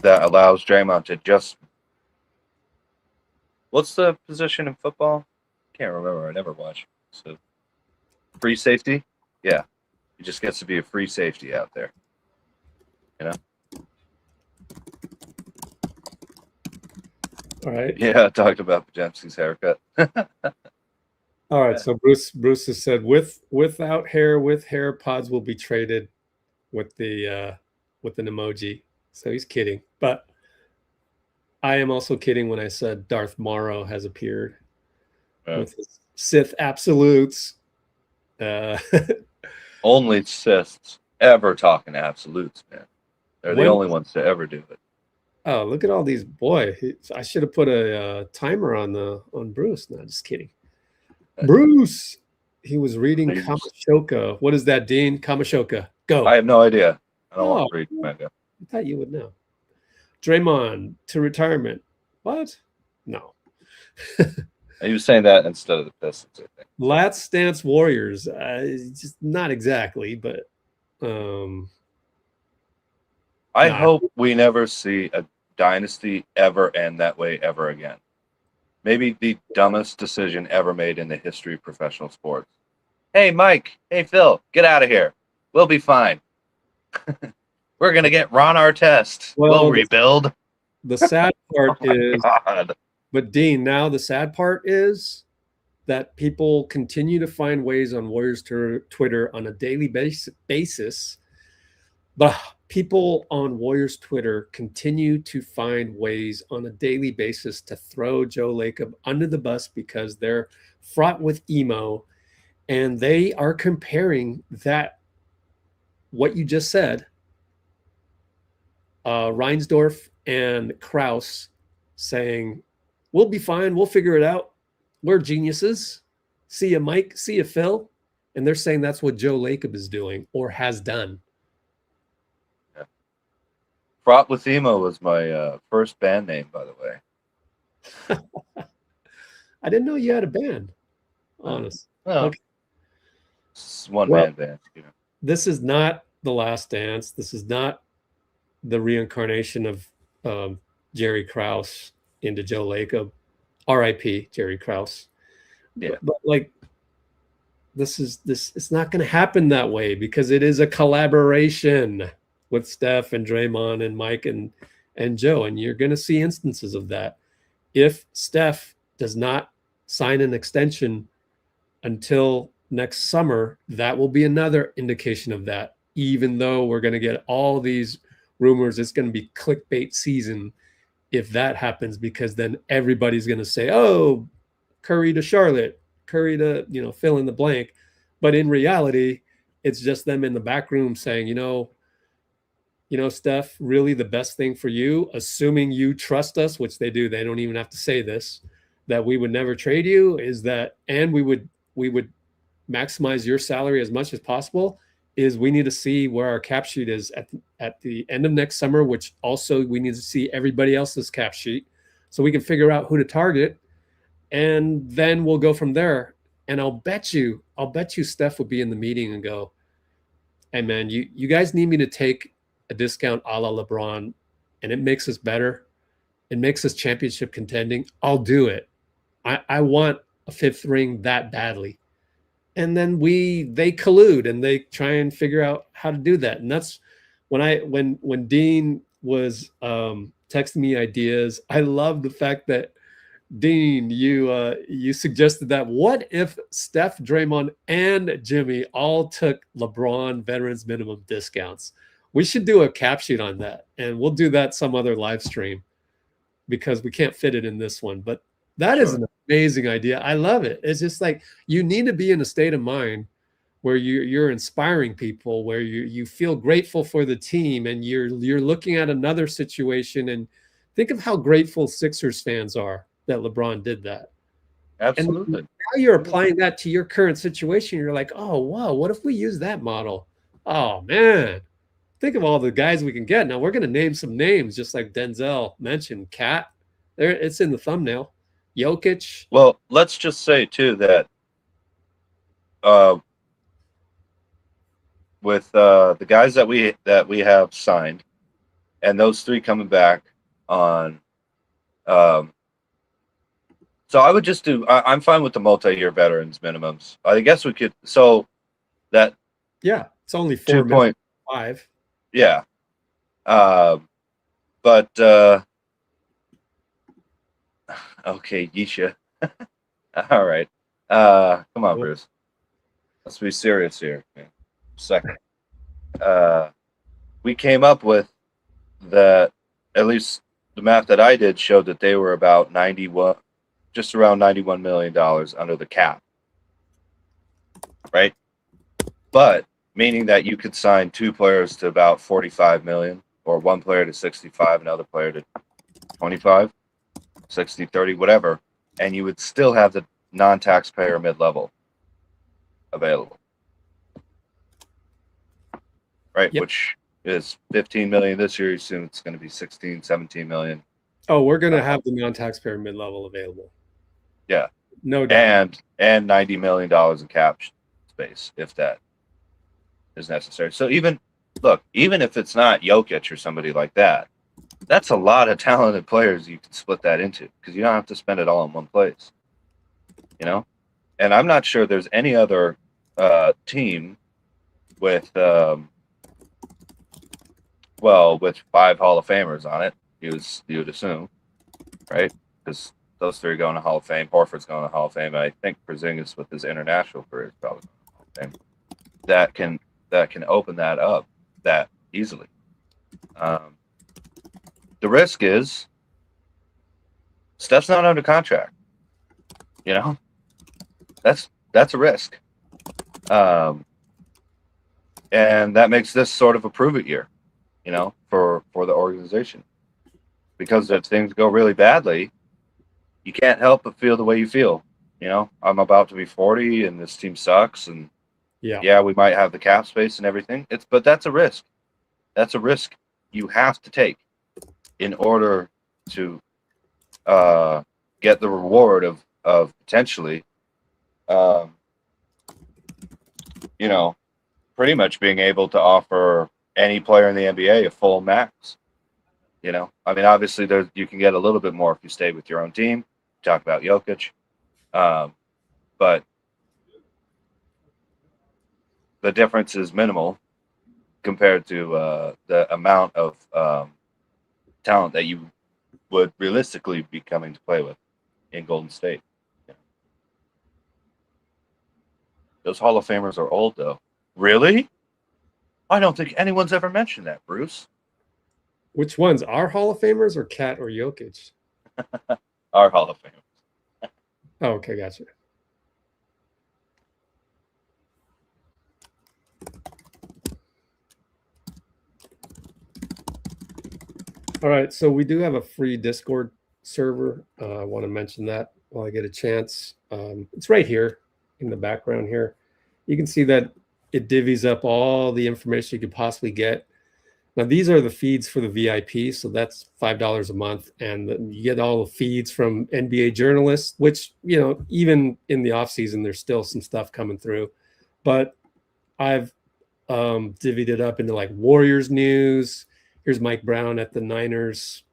allows Draymond to just. What's the position in football? Can't remember. I never watch. So, free safety? Yeah. He just gets to be a free safety out there. All right. Yeah, I talked about Podziemski's haircut. All right. So Bruce has said without hair, with hair, pods will be traded with an emoji. So he's kidding. But I am also kidding when I said Darth Morrow has appeared with his Sith absolutes. Only Siths ever talking absolutes, man. They're the only ones to ever do it. Oh, look at all these! Boy, I should have put a timer on Bruce. No, just kidding. Bruce, he was reading Kamashoka. What is that, Dean? Kamashoka. Go. I have no idea. I don't want to read manga. I thought you would know. Draymond to retirement. What? No. He was saying that instead of the Pistons, I think. Last Dance Warriors. Just not exactly, but I hope we never see a dynasty ever end that way ever again. Maybe the dumbest decision ever made in the history of professional sports. Hey, Mike. Hey, Phil. Get out of here. We'll be fine. We're going to get Ron Artest. We'll rebuild. The sad part is But Dean, now the sad part is that people continue to find ways on Warriors Twitter on a daily basis. But people on Warriors Twitter continue to find ways on a daily basis to throw Joe Lacob under the bus because they're fraught with emo, and they are comparing that, what you just said, Reinsdorf and Krause saying, we'll be fine, we'll figure it out, we're geniuses, see ya Mike, see ya Phil, and they're saying that's what Joe Lacob is doing or has done. Fraught with Emo was my first band name, by the way. I didn't know you had a band. Honest. Well, okay. It's one-man band. You know. This is not The Last Dance. This is not the reincarnation of Jerry Krause into Joe Lacob. R.I.P. Jerry Krause. Yeah. But like, it's not going to happen that way because it is a collaboration with Steph and Draymond and Mike and Joe, and you're going to see instances of that. If Steph does not sign an extension until next summer, that will be another indication of that, even though we're going to get all these rumors. It's going to be clickbait season if that happens, because then everybody's going to say, oh, Curry to Charlotte, Curry to, fill in the blank. But in reality, it's just them in the back room saying, Steph, really the best thing for you, assuming you trust us, which they do, they don't even have to say this, that we would never trade you, is that, and we would maximize your salary as much as possible, is we need to see where our cap sheet is at the end of next summer, which also we need to see everybody else's cap sheet so we can figure out who to target. And then we'll go from there. And I'll bet you Steph will be in the meeting and go, hey man, you guys need me to take a discount a la LeBron, and it makes us better. It makes us championship contending. I'll do it. I want a fifth ring that badly. And then they collude and they try and figure out how to do that. And that's when Dean was texting me ideas. I love the fact that Dean, you suggested that what if Steph, Draymond, and Jimmy all took LeBron veterans minimum discounts? We should do a cap sheet on that, and we'll do that some other live stream because we can't fit it in this one. But that is an amazing idea. I love it. It's just like you need to be in a state of mind where you're inspiring people, where you feel grateful for the team, and you're looking at another situation and think of how grateful Sixers fans are that LeBron did that. Absolutely. And now you're applying that to your current situation. You're like, oh wow, what if we use that model? Oh man. Think of all the guys we can get. Now we're going to name some names, just like Denzel mentioned. Cat, there, it's in the thumbnail. Jokic. Well, let's just say too that with the guys that we have signed, and those three coming back on, so I would just do. I'm fine with the multi-year veterans minimums. I guess we could. So that it's only 4.5. Yeah. But okay, Yisha. All right. Come on, Bruce. Let's be serious here. Second. We came up with that, at least the math that I did showed that they were about just around $91 million under the cap. Right? But meaning that you could sign two players to about 45 million, or one player to 65, another player to 25, 60, 30, whatever, and you would still have the non-taxpayer mid-level available. Right? Yep. Which is 15 million this year. Soon it's going to be 16, 17 million. Oh, we're going to have the non-taxpayer mid-level available. Yeah. No doubt. And $90 million in cap space, if that is necessary. So even if it's not Jokic or somebody like that, that's a lot of talented players you can split that into, because you don't have to spend it all in one place. And I'm not sure there's any other team with with 5 Hall of Famers on it. You would assume, right? Because those three going to Hall of Fame. Horford's going to Hall of Fame. I think Porziņģis with his international career is probably going to Hall of Fame. That can open that up that easily. The risk is Steph's not under contract. You know, that's a risk. And that makes this sort of a prove it year, you know, for the organization. Because if things go really badly, you can't help but feel the way you feel. You know, I'm about to be 40 and this team sucks, and yeah, we might have the cap space and everything. But that's a risk. That's a risk you have to take in order to get the reward of potentially, you know, pretty much being able to offer any player in the NBA a full max. You know, I mean, obviously you can get a little bit more if you stay with your own team. Talk about Jokic. But the difference is minimal compared to the amount of talent that you would realistically be coming to play with in Golden State. Yeah. Those Hall of Famers are old, though. Really? I don't think anyone's ever mentioned that, Bruce. Which ones? Our Hall of Famers or Cat or Jokic? Our Hall of Famers. Oh, okay, gotcha. All right, so we do have a free Discord server. I want to mention that while I get a chance. It's right here in the background here. You can see that it divvies up all the information you could possibly get. Now, these are the feeds for the VIP, so that's $5 a month, and you get all the feeds from NBA journalists, which, you know, even in the offseason, there's still some stuff coming through. But I've divvied it up into like Warriors news. Here's Mike Brown at the Niners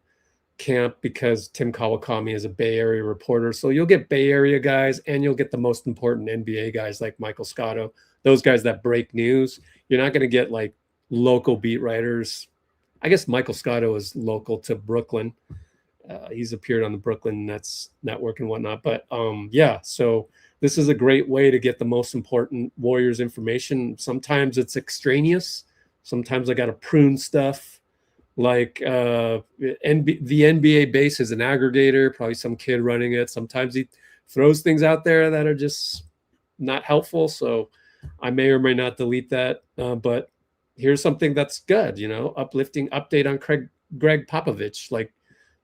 camp because Tim Kawakami is a Bay Area reporter. So you'll get Bay Area guys, and you'll get the most important NBA guys like Michael Scotto, those guys that break news. You're not going to get like local beat writers. I guess Michael Scotto is local to Brooklyn. He's appeared on the Brooklyn Nets network and whatnot. But yeah, so this is a great way to get the most important Warriors information. Sometimes it's extraneous. Sometimes I got to prune stuff. Like the NBA base is an aggregator, probably some kid running it. Sometimes he throws things out there that are just not helpful. So I may or may not delete that. But here's something that's good, you know, uplifting update on Greg Popovich. Like,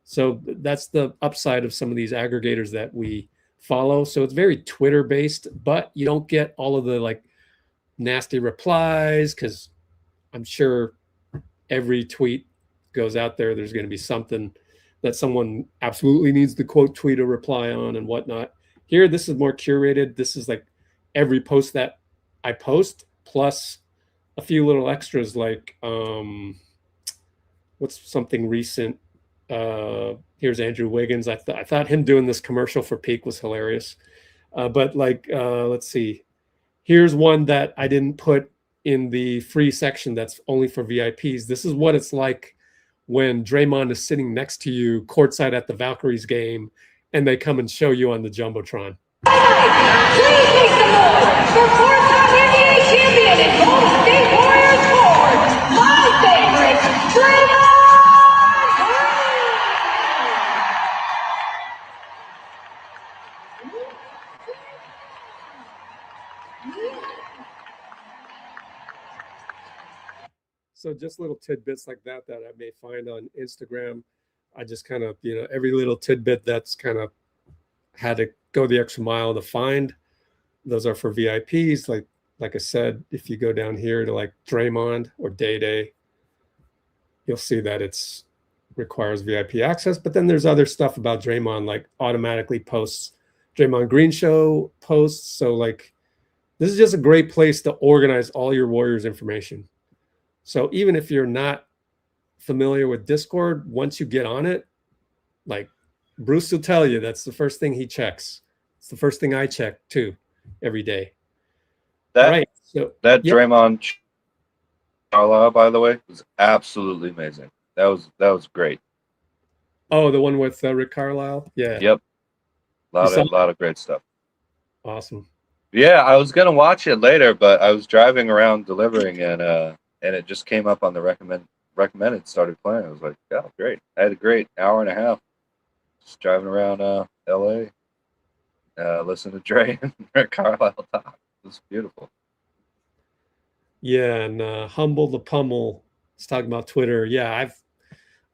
so that's the upside of some of these aggregators that we follow. So it's very Twitter based, but you don't get all of the like nasty replies, because I'm sure every tweet goes out there, there's going to be something that someone absolutely needs to quote tweet or reply on and whatnot. Here, this is more curated. This is like every post that I post, plus a few little extras like what's something recent. Here's Andrew Wiggins. I thought him doing this commercial for Peak was hilarious. But like, let's see. Here's one that I didn't put in the free section that's only for VIPs. This is what it's like when Draymond is sitting next to you courtside at the Valkyries game and they come and show you on the Jumbotron. Please make some noise for four-time NBA champion and Golden State Warriors forward, my favorite, Draymond Green. So just little tidbits like that I may find on Instagram. I just kind of, you know, every little tidbit that's kind of had to go the extra mile to find. Those are for VIPs. Like I said, if you go down here to like Draymond or Day, you'll see that it's requires VIP access. But then there's other stuff about Draymond, like automatically posts Draymond Green show posts. So like, this is just a great place to organize all your Warriors information. So even if you're not familiar with Discord, once you get on it, like Bruce will tell you, that's the first thing he checks. It's the first thing I check too, every day. That Draymond Carlisle, by the way, was absolutely amazing. That was great. Oh, the one with Rick Carlisle? Yeah. Yep. lot of great stuff. Awesome. Yeah, I was gonna watch it later, but I was driving around delivering, and it just came up on the recommended. Started playing. I was like, oh, great! I had a great hour and a half just driving around L.A. Listening to Dre and Carlisle talk. It was beautiful. Yeah, and Humble the Pummel is talking about Twitter. Yeah,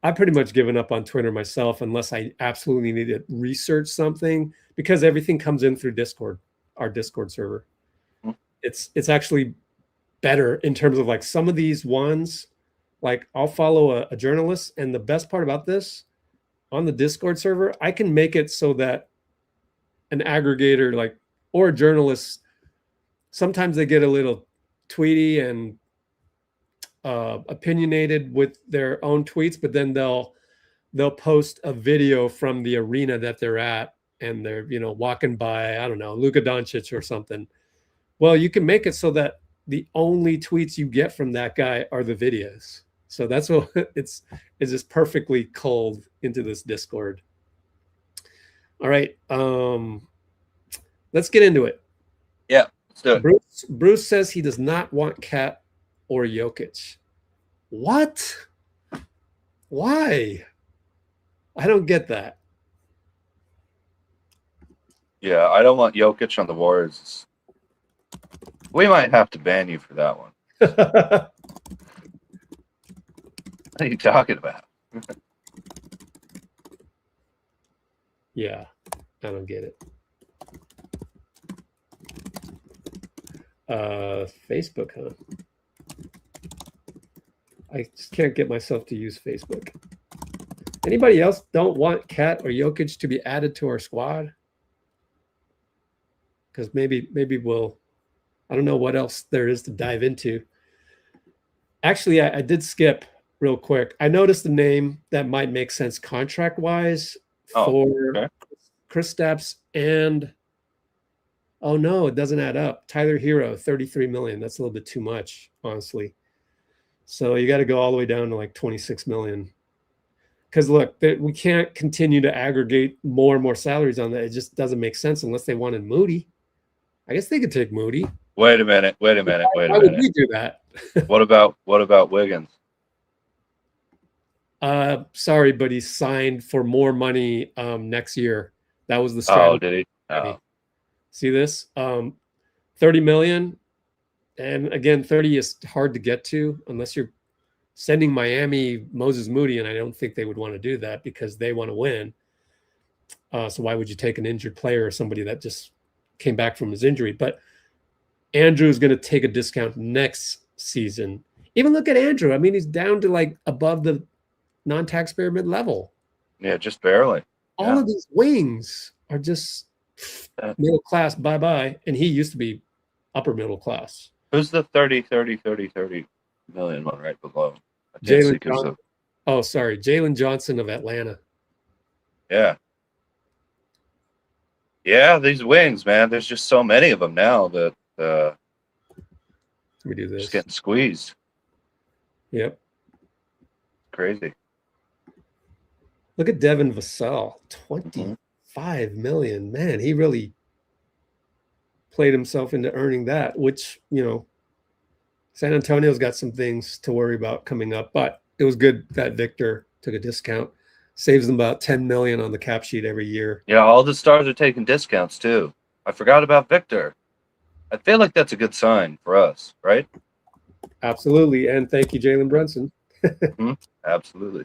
I've pretty much given up on Twitter myself unless I absolutely need to research something, because everything comes in through Discord, our Discord server. Mhm. It's actually better in terms of like some of these ones, like I'll follow a journalist, and the best part about this, on the Discord server, I can make it so that an aggregator like or a journalist, sometimes they get a little tweety and opinionated with their own tweets, but then they'll post a video from the arena that they're at, and they're walking by, I don't know, Luka Doncic or something. Well, you can make it so that the only tweets you get from that guy are the videos. So that's what it's just perfectly culled into this Discord. All right, let's get into it. Yeah, let's do it. Bruce says he does not want Cat or Jokic. What? Why? I don't get that. Yeah, I don't want Jokic on the Warriors. We might have to ban you for that one. What are you talking about? Yeah, I don't get it. Facebook, huh? I just can't get myself to use Facebook. Anybody else don't want Cat or Jokic to be added to our squad? Because maybe we'll, I don't know what else there is to dive into. Actually, I did skip real quick. I noticed the name that might make sense contract-wise for Kristaps and, oh no, it doesn't add up. Tyler Hero, $33 million. That's a little bit too much, honestly. So you got to go all the way down to like 26 million. Because look, we can't continue to aggregate more and more salaries on that. It just doesn't make sense unless they wanted Moody. I guess they could take Moody. Wait a minute. Why would we do that? What about Wiggins? Sorry, but he signed for more money next year. That was the strategy. Oh, did he? Oh. See this? 30 million. And again, 30 is hard to get to unless you're sending Miami Moses Moody, and I don't think they would want to do that because they want to win. So why would you take an injured player or somebody that just came back from his injury? But Andrew is going to take a discount next season. Even look at Andrew. I mean, he's down to like above the non-taxpayer mid-level. Yeah, just barely. All of these wings are just middle class, bye-bye. And he used to be upper middle class. Who's the 30 million one right below? Jalen Johnson. Oh, sorry. Jalen Johnson of Atlanta. Yeah. Yeah, these wings, man. There's just so many of them now that Let me do this. Just getting squeezed. Yep. Crazy. Look at Devin Vassell, 25 million. Man, he really played himself into earning that, which, San Antonio's got some things to worry about coming up, but it was good that Victor took a discount. Saves them about 10 million on the cap sheet every year. Yeah, all the stars are taking discounts too. I forgot about Victor. I feel like that's a good sign for us, right? Absolutely. And thank you, Jalen Brunson. Absolutely.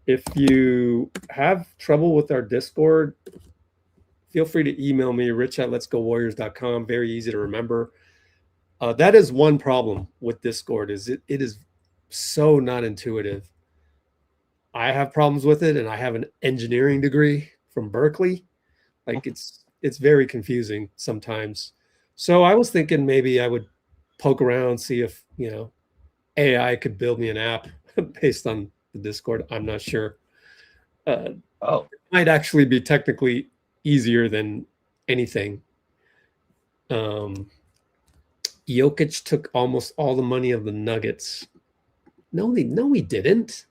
If you have trouble with our Discord, feel free to email me, rich@letsgowarriors.com. Very easy to remember. That is one problem with Discord, is it is so not intuitive. I have problems with it, and I have an engineering degree from Berkeley. Like it's very confusing sometimes. So I was thinking maybe I would poke around, see if AI could build me an app based on the Discord. I'm not sure. It might actually be technically easier than anything. Jokic took almost all the money of the Nuggets. No, he didn't.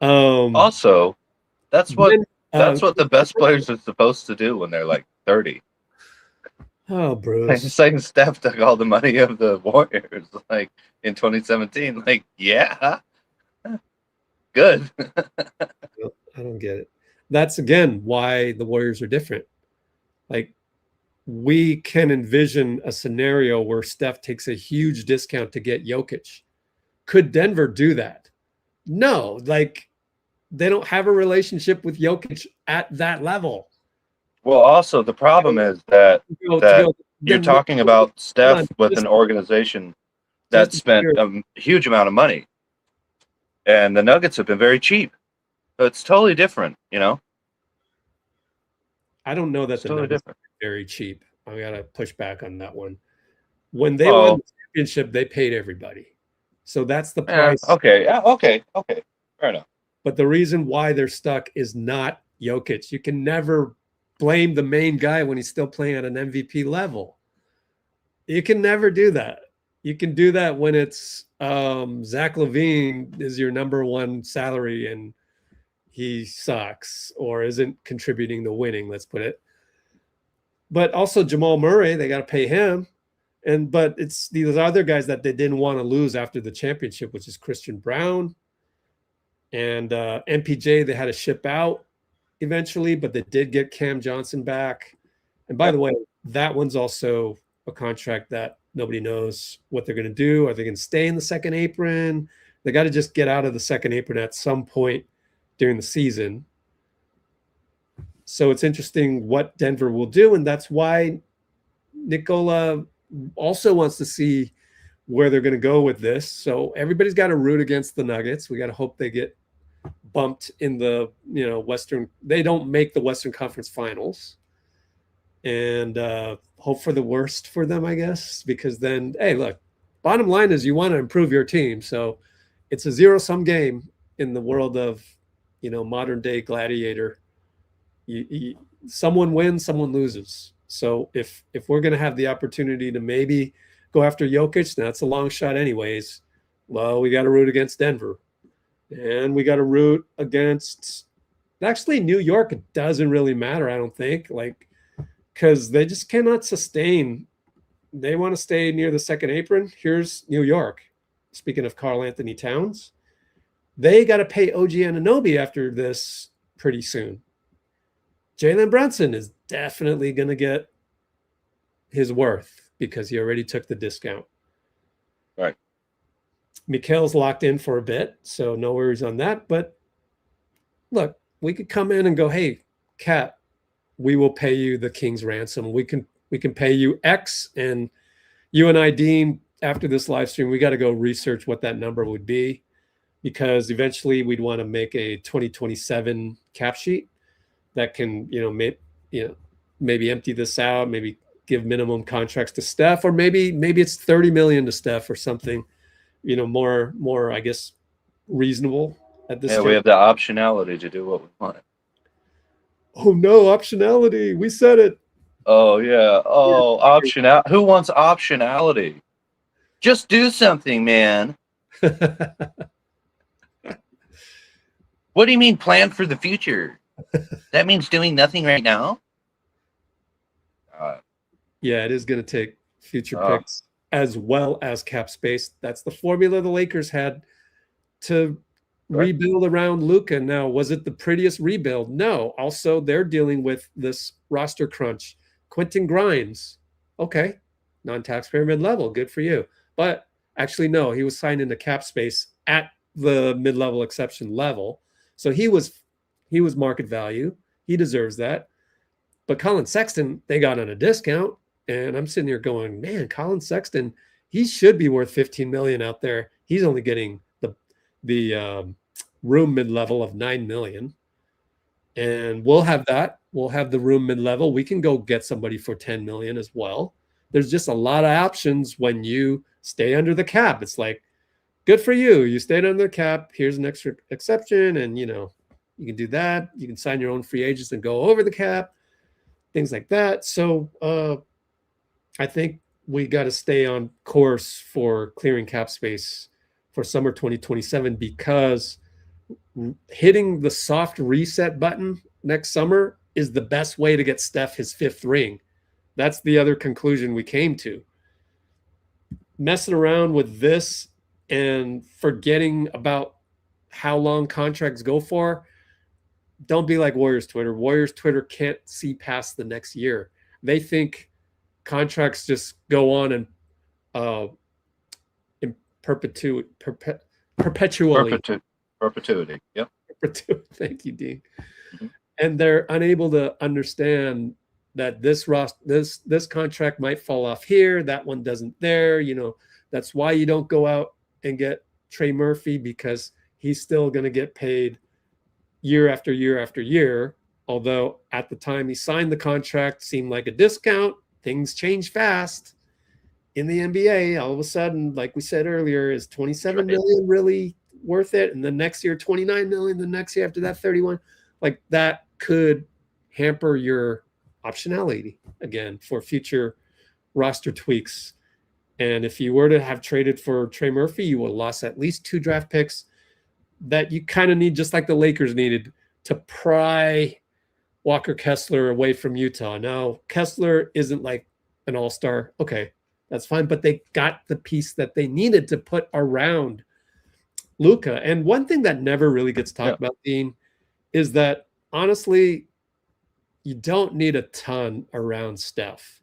Also, that's what then, the best players are supposed to do when they're like 30. Oh, Like, Bruce. it's like Steph took all the money of the Warriors, like in 2017. Like, yeah, good. I don't get it. That's again why the Warriors are different. Like, we can envision a scenario where Steph takes a huge discount to get Jokic. Could Denver do that? No, like they don't have a relationship with Jokic at that level. Well, also the problem is that you're talking about Steph with an organization that spent a huge amount of money, and the Nuggets have been very cheap. So it's totally different, you know. I don't know that It's the totally Nuggets different. are very cheap. I gotta push back on that one. When they won the championship, they paid everybody. So that's the price. Okay. Fair enough. But the reason why they're stuck is not Jokic. You can never blame the main guy when he's still playing at an MVP level. You can never do that. You can do that when it's Zach LaVine is your number one salary and he sucks or isn't contributing to winning, let's put it. But also Jamal Murray, they got to pay him. But it's these other guys that they didn't want to lose after the championship, which is Christian Brown and MPJ. They had to ship out eventually, but they did get Cam Johnson back. And by the way, that one's also a contract that nobody knows what they're going to do. Are they going to stay in the second apron? They got to just get out of the second apron at some point during the season. So it's interesting what Denver will do, and that's why Nicola also wants to see where they're going to go with this. So everybody's got to root against the Nuggets. We got to hope they get bumped in the Western. They don't make the Western Conference Finals, and hope for the worst for them, I guess, because then, hey, look, bottom line is you want to improve your team. So it's a zero-sum game in the world of modern day gladiator. Someone wins, someone loses. So if we're going to have the opportunity to maybe go after Jokic, that's a long shot anyways. Well, we got to root against Denver. And we got to root against actually New York. It doesn't really matter, I don't think, because they just cannot sustain. They want to stay near the second apron. Here's New York. Speaking of Karl-Anthony Towns, they got to pay OG Anunoby after this pretty soon. Jalen Brunson is definitely going to get his worth because he already took the discount. Right. Mikhail's locked in for a bit, so no worries on that. But look, we could come in and go, hey, Cat, we will pay you the king's ransom. We can pay you X, and you and I, Dean, after this live stream, we got to go research what that number would be, because eventually we'd want to make a 2027 cap sheet that can, maybe empty this out, maybe give minimum contracts to Steph, or maybe it's 30 million to Steph or something, more, I guess, reasonable at this. Yeah, we have the optionality to do what we want. Oh no, optionality. We said it. Oh yeah. Oh, optional. Who wants optionality? Just do something, man. What do you mean plan for the future? That means doing nothing right now? Yeah, it is going to take future picks as well as cap space. That's the formula the Lakers had to rebuild around Luka. Now, was it the prettiest rebuild? No. Also, they're dealing with this roster crunch. Quentin Grimes, okay, non-taxpayer mid-level, good for you. But actually, no, he was signed into cap space at the mid-level exception level. So he was market value. He deserves that. But Colin Sexton, they got on a discount. And I'm sitting here going, man, Colin Sexton, he should be worth $15 million out there. He's only getting the room mid-level of $9 million. And we'll have that. We'll have the room mid-level. We can go get somebody for $10 million as well. There's just a lot of options when you stay under the cap. It's like, good for you. You stayed under the cap. Here's an extra exception. And, you can do that. You can sign your own free agents and go over the cap, things like that. So I think we got to stay on course for clearing cap space for summer 2027, because hitting the soft reset button next summer is the best way to get Steph his 5th ring. That's the other conclusion we came to. Messing around with this and forgetting about how long contracts go for, don't be like Warriors Twitter. Warriors Twitter can't see past the next year. They think contracts just go on and in perpetuity. Perpetuity. Yep. Thank you, Dean. Mm-hmm. And they're unable to understand that this contract might fall off here, that one doesn't there. You know, that's why you don't go out and get Trey Murphy, because he's still going to get paid year after year after year. Although at the time he signed the contract, seemed like a discount. Things change fast in the NBA. All of a sudden, like we said earlier, is 27 million really worth it? And the next year, 29 million. The next year after that, 31. Like that could hamper your optionality again for future roster tweaks. And if you were to have traded for Trey Murphy, you would have lost at least 2 draft picks that you kind of need, just like the Lakers needed to pry Walker Kessler away from Utah. Now, Kessler isn't like an all-star. Okay, that's fine. But they got the piece that they needed to put around Luka. And one thing that never really gets talked about, Dean, is that honestly, you don't need a ton around Steph.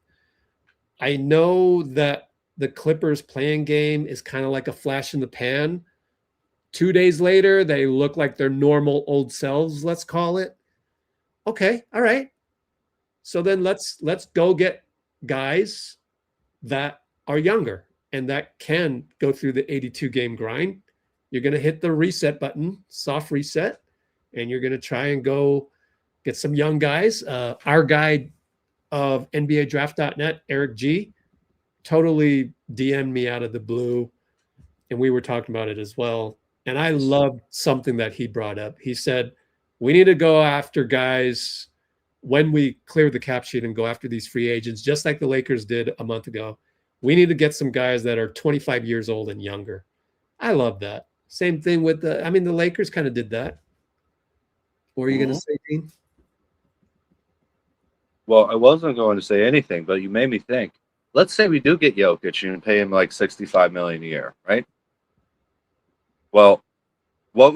I know that the Clippers playing game is kind of like a flash in the pan. 2 days later, they look like their normal old selves, let's call it. Okay, all right. So then let's go get guys that are younger and that can go through the 82 game grind. You're going to hit the reset button, soft reset, and you're going to try and go get some young guys. Our guy of NBADraft.net, Eric G, totally DM'd me out of the blue, and we were talking about it as well. And I loved something that he brought up. He said, we need to go after guys when we clear the cap sheet and go after these free agents, just like the Lakers did a month ago. We need to get some guys that are 25 years old and younger. I love that. Same thing with the Lakers kind of did that. What were you going to say, Dean? Well, I wasn't going to say anything, but you made me think. Let's say we do get Jokic and pay him like $65 million a year, right? Well, what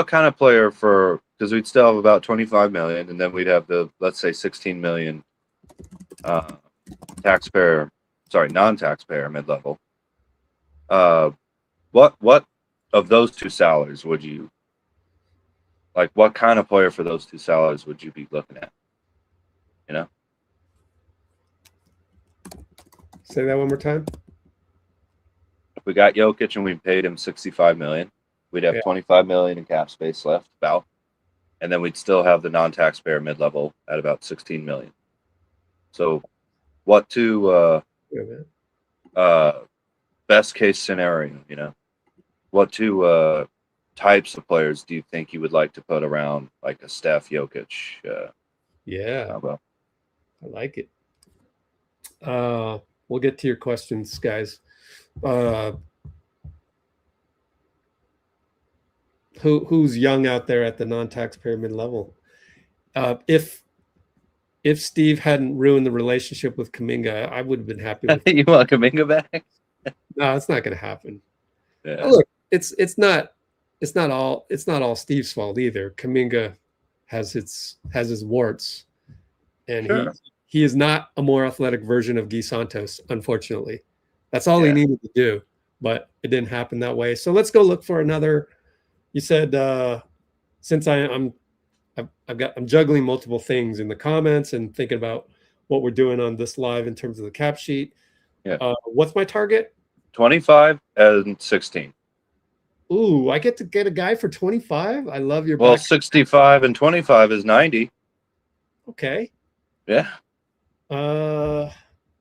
kind of player for, because we'd still have about 25 million, and then we'd have the, let's say, 16 million non-taxpayer mid-level. What of those 2 salaries would you, like, what kind of player for those 2 salaries would you be looking at? You know? Say that one more time. If we got Jokic and we paid him 65 million, we'd have 25 million in cap space left, about, and then we'd still have the non-taxpayer mid-level at about 16 million. So, what to best case scenario? You know, what 2 types of players do you think you would like to put around, like a Steph, Jokic? I like it. We'll get to your questions, guys. Who's young out there at the non-taxpayer mid-level? If Steve hadn't ruined the relationship with Kuminga, I would have been happy with You want Kuminga back? No, it's not going to happen. Yeah. Look, it's not all Steve's fault either. Kuminga has his warts, and Sure. he is not a more athletic version of Guy Santos, unfortunately. That's all he needed to do, but it didn't happen that way. So let's go look for another. You said since I'm juggling multiple things in the comments and thinking about what we're doing on this live in terms of the cap sheet. Yeah. What's my target? 25 and 16. Ooh, I get to get a guy for 25. I love your. Well, 65 and 25 is 90. Okay. Yeah. No,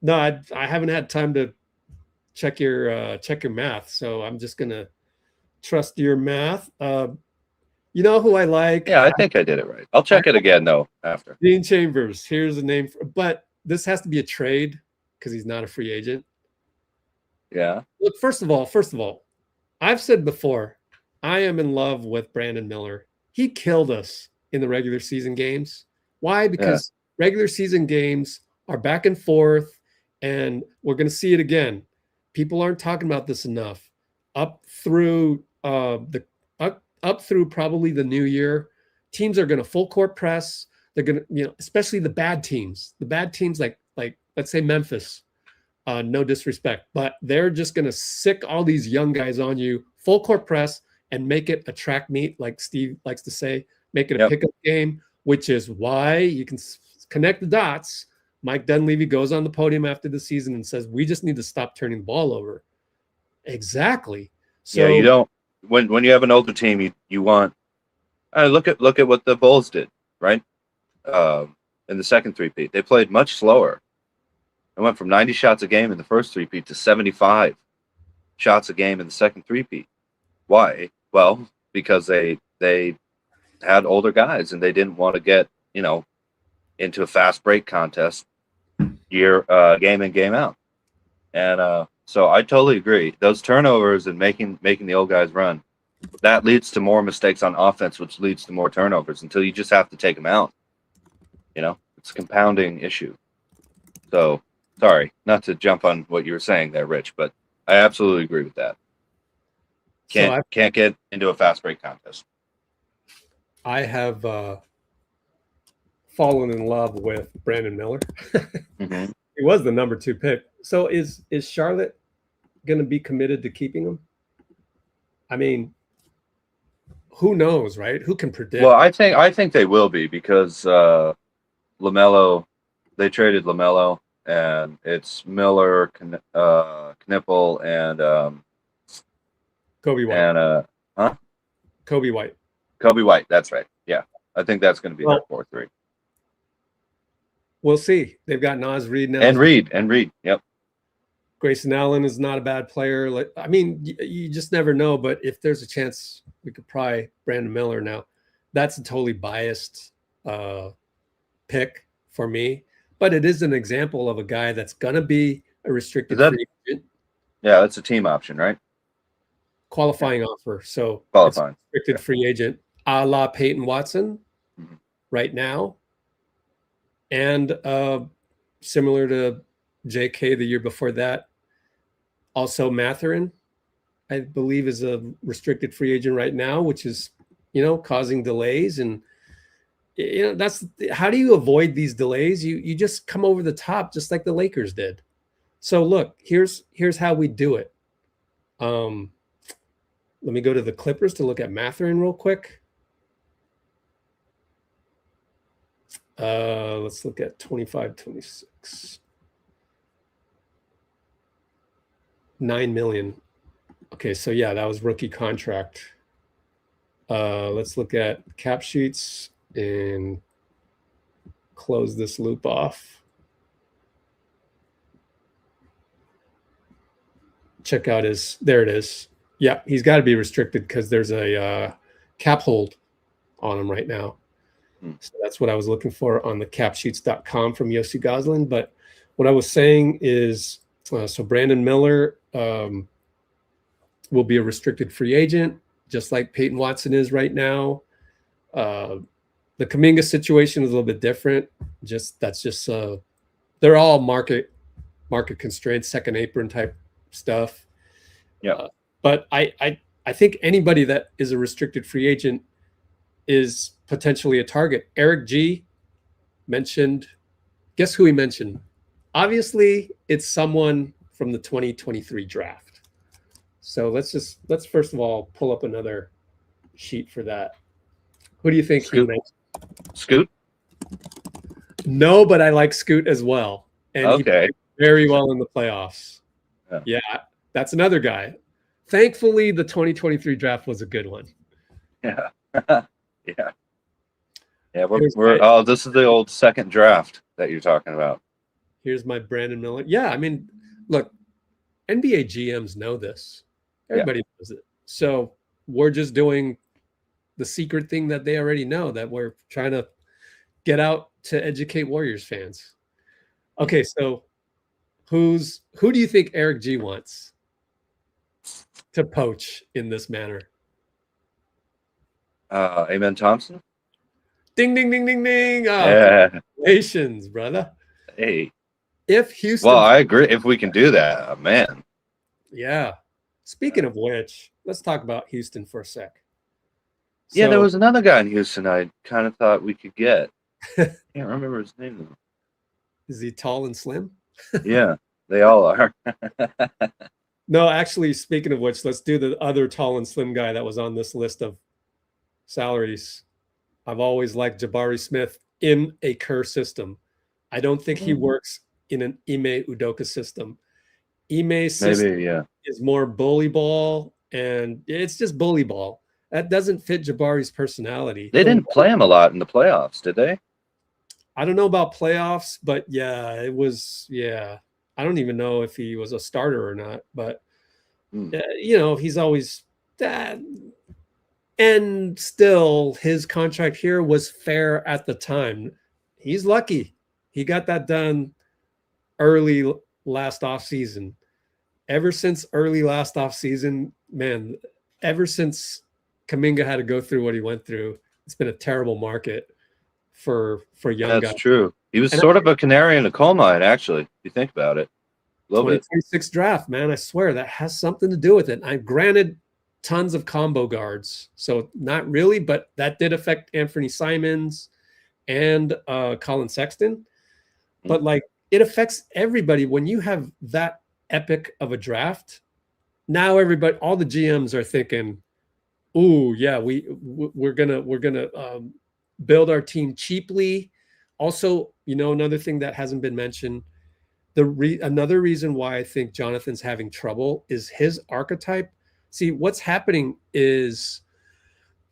I haven't had time to check your math, so I'm just gonna trust your math. You know who I like? Yeah, I think I did it right. I'll check it again though after. Dean Chambers. Here's a name but this has to be a trade because he's not a free agent. Yeah. Look, first of all, I've said before, I am in love with Brandon Miller. He killed us in the regular season games. Why? Because regular season games are back and forth, and we're going to see it again. People aren't talking about this enough. Up through probably the new year, teams are going to full court press. They're going to, especially the bad teams. The bad teams like let's say Memphis. No disrespect, but they're just going to sick all these young guys on you, full court press, and make it a track meet, like Steve likes to say, make it a pickup game, which is why you can connect the dots. Mike Dunleavy goes on the podium after the season and says, we just need to stop turning the ball over. Exactly. So you don't, when you have an older team, you want, look at what the Bulls did, right? In the second three-peat, they played much slower. It went from 90 shots a game in the first three-peat to 75 shots a game in the second three-peat. Why? Well, because they had older guys and they didn't want to get, into a fast break contest game in, game out. And so I totally agree. Those turnovers and making the old guys run, that leads to more mistakes on offense, which leads to more turnovers until you just have to take them out. It's a compounding issue. So sorry, not to jump on what you were saying there, Rich, but I absolutely agree with that. Can't get into a fast break contest. I have fallen in love with Brandon Miller. Mm-hmm. He was the number 2 pick. So is Charlotte going to be committed to keeping him? I mean, who knows, right? Who can predict? Well, I think they will be, because LaMelo, they traded LaMelo, and it's Miller, Knipple, and Kobe White. And Kobe White. Kobe White, that's right. Yeah. I think that's going to be their 4-3. We'll see. They've got Naz Reid now. And Reid. Yep. Grayson Allen is not a bad player. You just never know. But if there's a chance, we could pry Brandon Miller now. That's a totally biased pick for me. But it is an example of a guy that's going to be a restricted free agent. Yeah, that's a team option, right? Qualifying offer. So qualifying. Restricted free agent, a la Peyton Watson right now. And similar to JK the year before that. Also Mathurin, I believe, is a restricted free agent right now, which is, causing delays. And, that's how do you avoid these delays? You just come over the top, just like the Lakers did. So look, here's how we do it. Let me go to the Clippers to look at Mathurin real quick. Let's look at 25-26. $9 million. Okay, so yeah, that was rookie contract. Let's look at cap sheets and close this loop off. Check out there it is. Yeah, he's got to be restricted because there's a cap hold on him right now. So that's what I was looking for on the capsheets.com from Yossi Goslin. But what I was saying is, so Brandon Miller will be a restricted free agent, just like Peyton Watson is right now. The Kuminga situation is a little bit different. They're all market constraints, second apron type stuff. Yeah. But I think anybody that is a restricted free agent is potentially a target. Eric G mentioned, guess who he mentioned? Obviously, it's someone from the 2023 draft. So let's first of all pull up another sheet for that. Who do you think he mentioned? Scoot? No, but I like Scoot as well. And he played very well in the playoffs. Yeah, that's another guy. Thankfully, the 2023 draft was a good one. Yeah. Yeah, this is the old second draft that you're talking about. Here's my Brandon Miller. Yeah, I mean, look, NBA GMs know this. Everybody knows it. So we're just doing the secret thing that they already know, that we're trying to get out to educate Warriors fans. Okay, so who do you think Eric G wants to poach in this manner? Amen Thompson. Ding, ding, ding, ding, ding. Yeah. Congratulations, brother. Hey. If Houston. Well, I agree. If we can do that, man. Yeah. Speaking of which, let's talk about Houston for a sec. Yeah, there was another guy in Houston I kind of thought we could get. Can't remember his name though. Is he tall and slim? Yeah, they all are. No, actually, speaking of which, let's do the other tall and slim guy that was on this list of salaries. I've always liked Jabari Smith in a Kerr system. I don't think he works in an Ime Udoka system. Ime's system is more bully ball, and it's just bully ball. That doesn't fit Jabari's personality. They didn't play him a lot in the playoffs, did they? I don't know about playoffs, but yeah, it was, yeah. I don't even know if he was a starter or not, but, you know, he's always that. And still, his contract here was fair at the time. He's lucky. He got that done early last offseason. Ever since early last offseason, man, ever since Kuminga had to go through what he went through, it's been a terrible market for young guys. That's true. He was sort of a canary in a coal mine, actually, if you think about it. 2026 draft, man, I swear that has something to do with it. I granted tons of combo guards, so not really, but that did affect Anthony Simons and Colin Sexton. But like, it affects everybody when you have that epic of a draft. Now everybody, all the GMs are thinking, "Ooh, yeah, we're gonna build our team cheaply." Also, you know, another thing that hasn't been mentioned, another reason why I think Jonathan's having trouble is his archetype. See, what's happening is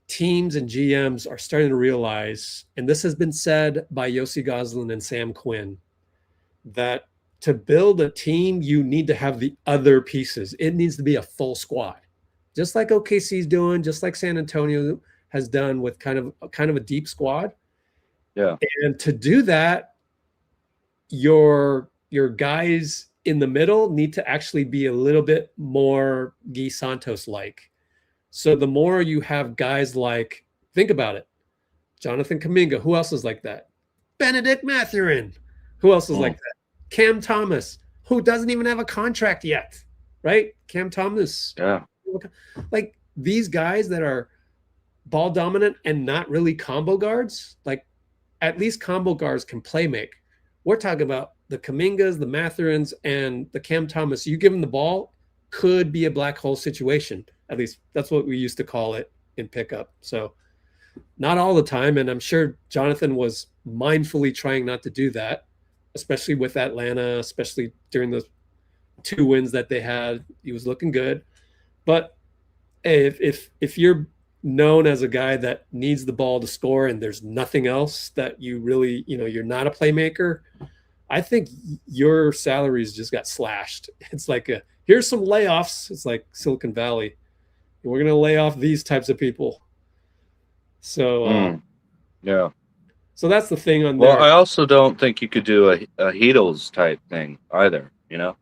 teams and GMs are starting to realize, and this has been said by Yossi Goslin and Sam Quinn, that to build a team, you need to have the other pieces. It needs to be a full squad, just like OKC's doing, just like San Antonio has done with kind of a deep squad. Yeah. And to do that, your guys in the middle need to actually be a little bit more Guy Santos like. So the more you have guys like, think about it, Jonathan Kuminga, who else is like that? Benedict Mathurin, who else is like that? Cam Thomas, who doesn't even have a contract yet, right? Cam Thomas. Yeah. Like these guys that are ball dominant and not really combo guards, like at least combo guards can play make. We're talking about the Kumingas, the Mathurins, and the Cam Thomas. You give them the ball, could be a black hole situation. At least that's what we used to call it in pickup. So not all the time. And I'm sure Jonathan was mindfully trying not to do that, especially with Atlanta, especially during the 2 wins that they had. He was looking good. But hey, if you're known as a guy that needs the ball to score and there's nothing else that you really, you know, you're not a playmaker, I think your salaries just got slashed. It's like here's some layoffs. It's like Silicon Valley. We're going to lay off these types of people. So, yeah. So that's the thing on there. Well, I also don't think you could do a Heatles type thing either, you know,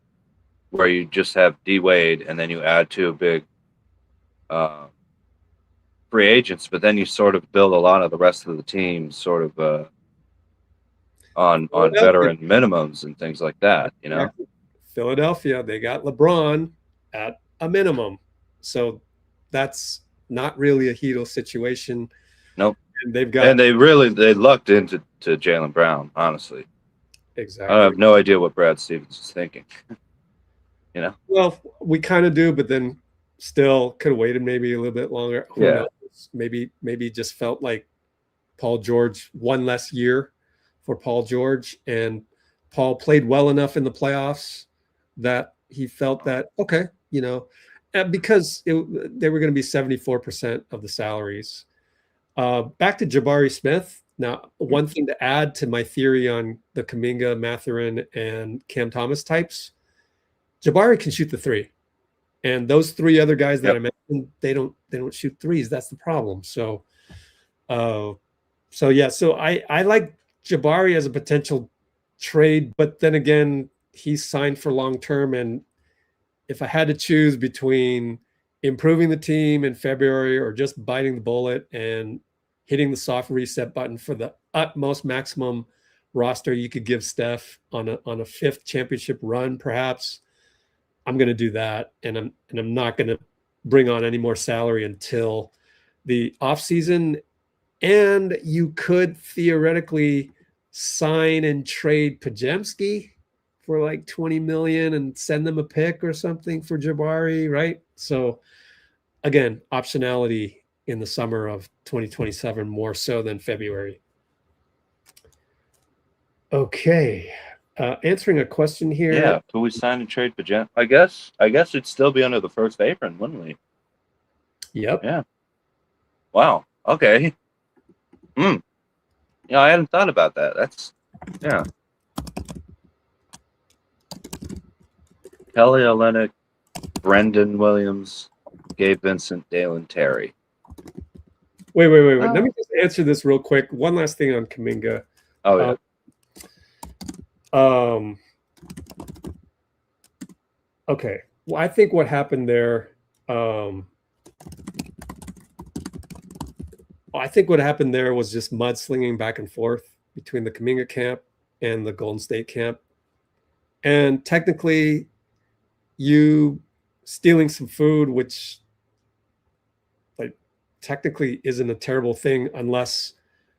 where you just have D Wade and then you add 2 big free agents, but then you sort of build a lot of the rest of the team sort of on veteran minimums and things like that, you know. Philadelphia, they got LeBron at a minimum, so that's not really a Heatles situation. Nope. And they lucked into Jaylen Brown, honestly. Exactly. I have no idea what Brad Stevens is thinking. You know. Well, we kind of do, but then still could have waited maybe a little bit longer. Who knows? Maybe just felt like Paul George, one less year for Paul George, and Paul played well enough in the playoffs that he felt that, okay, you know, because they were going to be 74% of the salaries. Back to Jabari Smith. Now, one thing to add to my theory on the Kuminga, Mathurin, and Cam Thomas types, Jabari can shoot the 3. And those 3 other guys that I mentioned, they don't shoot threes. That's the problem. So I like Jabari as a potential trade, but then again, he's signed for long term. And if I had to choose between improving the team in February or just biting the bullet and hitting the soft reset button for the utmost maximum roster you could give Steph on a fifth championship run, perhaps, I'm going to do that. And I'm not going to bring on any more salary until the offseason. And you could theoretically sign and trade Podziemski for like 20 million and send them a pick or something for Jabari, right? So again, optionality in the summer of 2027 more so than February. Okay. Answering a question here. Yeah, could we sign and trade Podziemski? I guess it'd still be under the first apron, wouldn't we? Yep. Yeah. Wow. Okay. Yeah, I hadn't thought about that. That's Kelly Olynyk, Brendan Williams, Gabe Vincent, Dalen Terry. Wait. Let me just answer this real quick. One last thing on Kuminga. Oh yeah. Okay. Well, I think what happened there. I think what happened there was just mudslinging back and forth between the Kuminga camp and the Golden State camp, and technically, you stealing some food, which like technically isn't a terrible thing unless.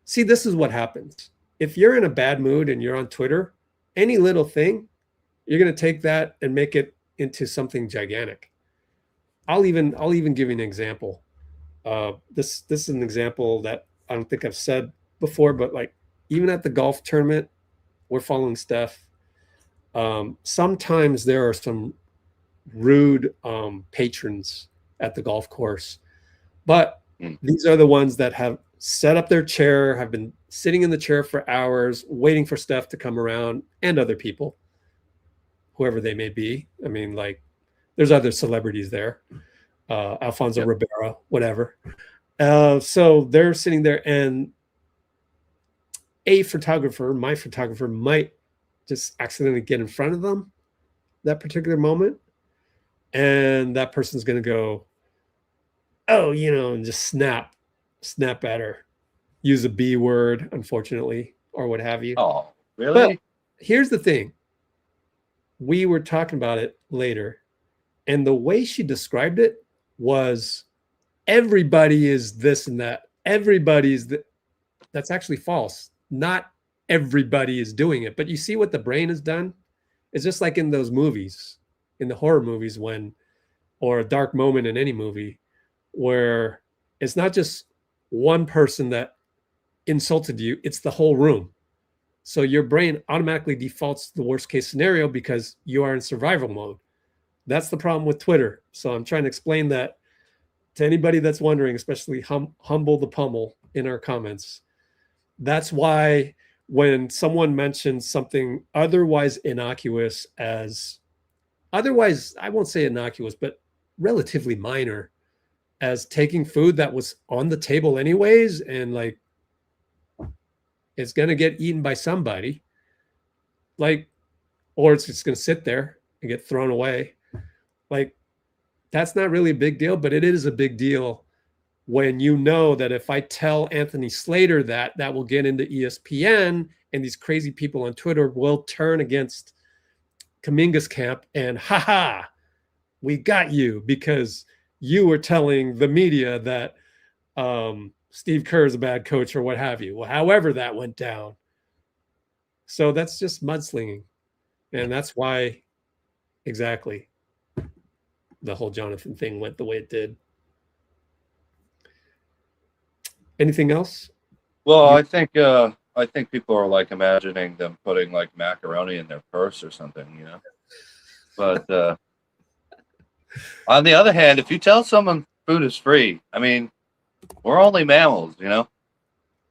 See, this is what happens. If you're in a bad mood and you're on Twitter, any little thing, you're going to take that and make it into something gigantic. I'll even give you an example. This is an example that I don't think I've said before, but like even at the golf tournament, we're following Steph. Sometimes there are some rude patrons at the golf course, but these are the ones that have set up their chair, have been sitting in the chair for hours, waiting for Steph to come around and other people, whoever they may be. I mean, like there's other celebrities there, Alfonso Ribeiro, whatever. So they're sitting there and my photographer might just accidentally get in front of them that particular moment. And that person's going to go, oh, and just snap at her, use a B word, unfortunately, or what have you. Oh, really? But here's the thing. We were talking about it later, and the way she described it was everybody is this and that. That's actually false. Not everybody is doing it, but you see what the brain has done? It's just like in those movies, in the horror movies or a dark moment in any movie where it's not just one person that insulted you, it's the whole room. So your brain automatically defaults to the worst case scenario because you are in survival mode. That's the problem with Twitter. So I'm trying to explain that to anybody that's wondering, especially Humble the Pummel in our comments. That's why when someone mentions something otherwise innocuous I won't say innocuous, but relatively minor, as taking food that was on the table anyways, and like it's going to get eaten by somebody, like, or it's just going to sit there and get thrown away. Like, that's not really a big deal, but it is a big deal when you know that if I tell Anthony Slater that will get into ESPN and these crazy people on Twitter will turn against Kuminga's camp and we got you because you were telling the media that Steve Kerr is a bad coach or what have you. Well, however that went down. So that's just mudslinging. And that's why exactly the whole Jonathan thing went the way it did. Anything else? Well, I think people are like imagining them putting like macaroni in their purse or something, But on the other hand, if you tell someone food is free, I mean, we're only mammals,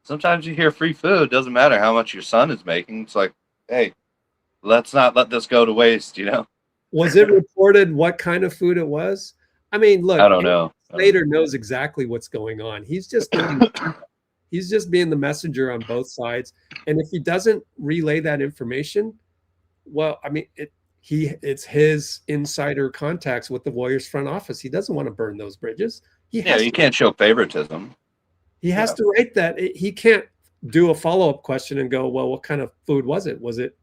Sometimes you hear free food, doesn't matter how much your son is making. It's like, hey, let's not let this go to waste, Was it reported what kind of food it was? I mean, look, I don't know. Slater knows exactly what's going on. He's just being the messenger on both sides. And if he doesn't relay that information, well, I mean, it's his insider contacts with the Warriors front office. He doesn't want to burn those bridges. You can't show favoritism. He has to write that. He can't do a follow-up question and go, well, what kind of food was it? Was it,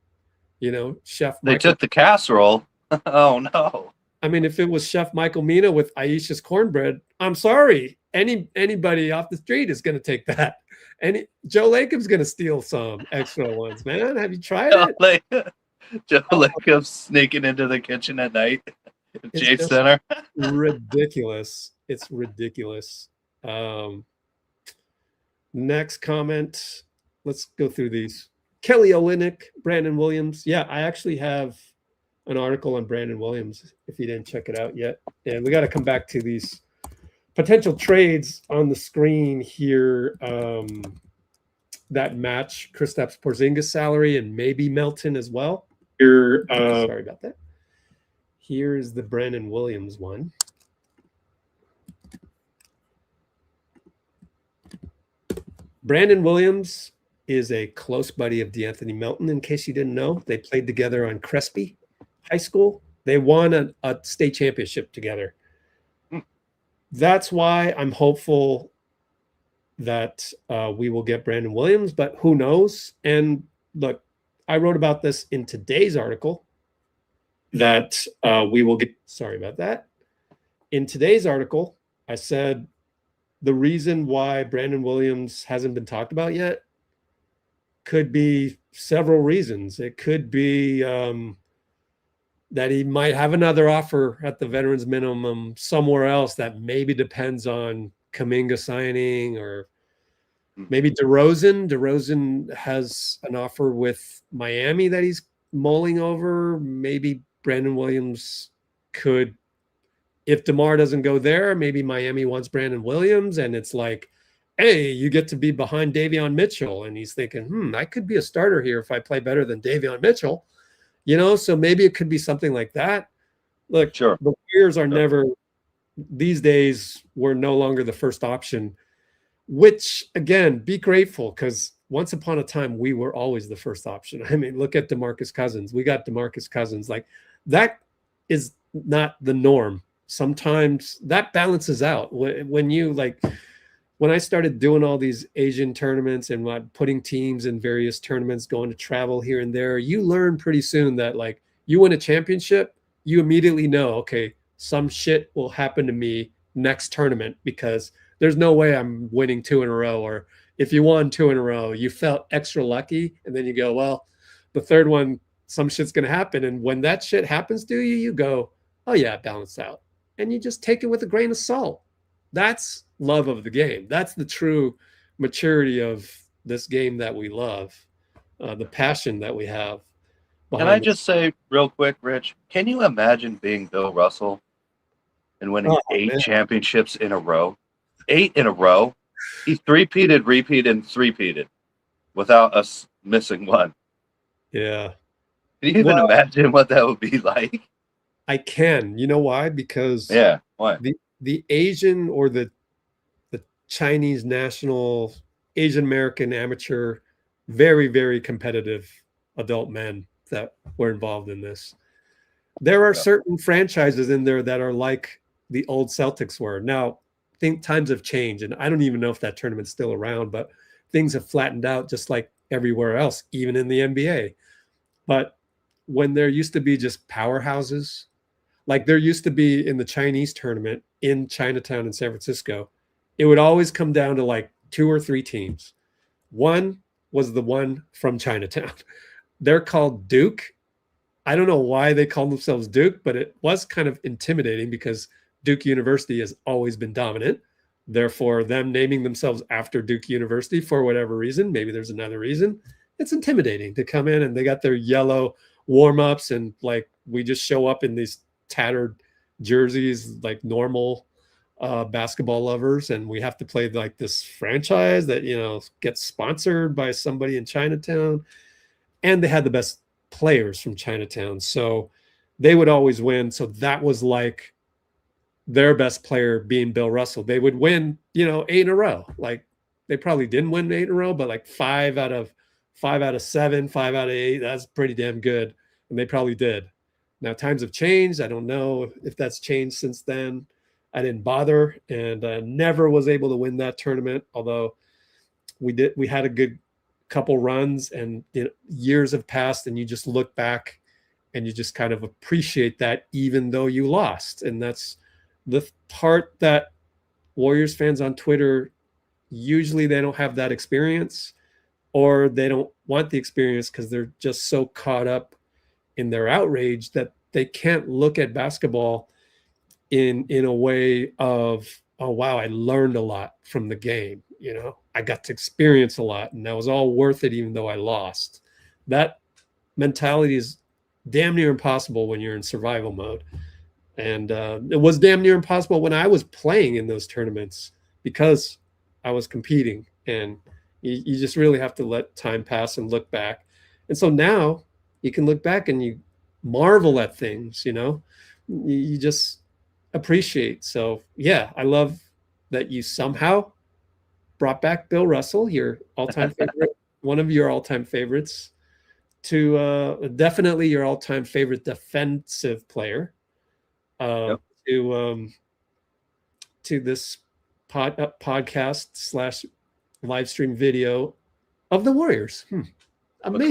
Chef They Michael? took the casserole. Oh, no. I mean, if it was Chef Michael Mina with Aisha's cornbread, I'm sorry. Anybody off the street is going to take that. Joe Lacob's going to steal some extra ones, man. Have you tried it? Joe Lacob sneaking into the kitchen at night at Chase Center. Ridiculous. It's ridiculous. Next comment. Let's go through these. Kelly Olynyk, Brandon Williams. Yeah, I actually have an article on Brandon Williams if you didn't check it out yet. And we got to come back to these potential trades on the screen here that match Kristaps Porziņģis salary and maybe Melton as well. Here, sorry about that. Here's the Brandon Williams one. Brandon Williams is a close buddy of DeAnthony Melton. In case you didn't know, they played together on Crespi High School. They won a state championship together. That's why I'm hopeful that we will get Brandon Williams, but who knows? And look, I wrote about this in today's article that we will get. Sorry about that. In today's article, I said the reason why Brandon Williams hasn't been talked about yet could be several reasons. It could be that he might have another offer at the veterans minimum somewhere else that maybe depends on Kuminga signing, or maybe DeRozan. DeRozan has an offer with Miami that he's mulling over. Maybe Brandon Williams could, if DeMar doesn't go there, maybe Miami wants Brandon Williams, and it's like, hey, you get to be behind Davion Mitchell. And he's thinking, I could be a starter here if I play better than Davion Mitchell. So maybe it could be something like that. Look, sure. The Warriors are never, these days, we're no longer the first option, which, again, be grateful, because once upon a time, we were always the first option. I mean, look at DeMarcus Cousins. We got DeMarcus Cousins. Like, that is not the norm. Sometimes that balances out. When I started doing all these Asian tournaments and putting teams in various tournaments, going to travel here and there, you learn pretty soon that, like, you win a championship, you immediately know, okay, some shit will happen to me next tournament, because there's no way I'm winning 2 in a row. Or if you won 2 in a row, you felt extra lucky. And then you go, well, the third one, some shit's going to happen. And when that shit happens to you, you go, oh yeah, it balanced out. And you just take it with a grain of salt. That's love of the game. That's the true maturity of this game that we love, the passion that we have. Can I just say real quick, Rich, can you imagine being Bill Russell and winning 8 championships in a row? 8 in a row? He three-peated, repeated, and three-peated without us missing one. Yeah. Can you even imagine what that would be like? I can. You know why? Because why? The Asian or the Chinese national, Asian American amateur, very, very competitive adult men that were involved in this. There are certain franchises in there that are like the old Celtics were. Now, I think times have changed, and I don't even know if that tournament's still around, but things have flattened out just like everywhere else, even in the NBA. But when there used to be just powerhouses, like there used to be in the Chinese tournament in Chinatown in San Francisco, it would always come down to like 2 or 3 teams. One was the one from Chinatown. They're called Duke. I don't know why they call themselves Duke, but it was kind of intimidating because Duke University has always been dominant. Therefore, them naming themselves after Duke University for whatever reason, maybe there's another reason, it's intimidating to come in and they got their yellow warm-ups and like we just show up in these tattered jerseys like normal basketball lovers, and we have to play like this franchise that gets sponsored by somebody in Chinatown, and they had the best players from Chinatown, so they would always win. So that was like their best player being Bill Russell. They would win 8 in a row. Like they probably didn't win 8 in a row, but like 5 out of 7, 5 out of 8, that's pretty damn good, and they probably did. Now times have changed. I don't know if that's changed since then. I didn't bother, and never was able to win that tournament. Although we had a good couple runs, and years have passed, and you just look back and you just kind of appreciate that, even though you lost. And that's the part that Warriors fans on Twitter, usually they don't have that experience, or they don't want the experience because they're just so caught up in their outrage that they can't look at basketball in a way of, oh wow, I learned a lot from the game. I got to experience a lot, and that was all worth it, even though I lost. That mentality is damn near impossible when you're in survival mode. And it was damn near impossible when I was playing in those tournaments, because I was competing, and you just really have to let time pass and look back. And so now you can look back and you marvel at things, you just appreciate. So yeah, I love that you somehow brought back Bill Russell, your all-time favorite, one of your all-time favorites, to definitely your all-time favorite defensive player, to this podcast / live stream video of the Warriors. Amazing.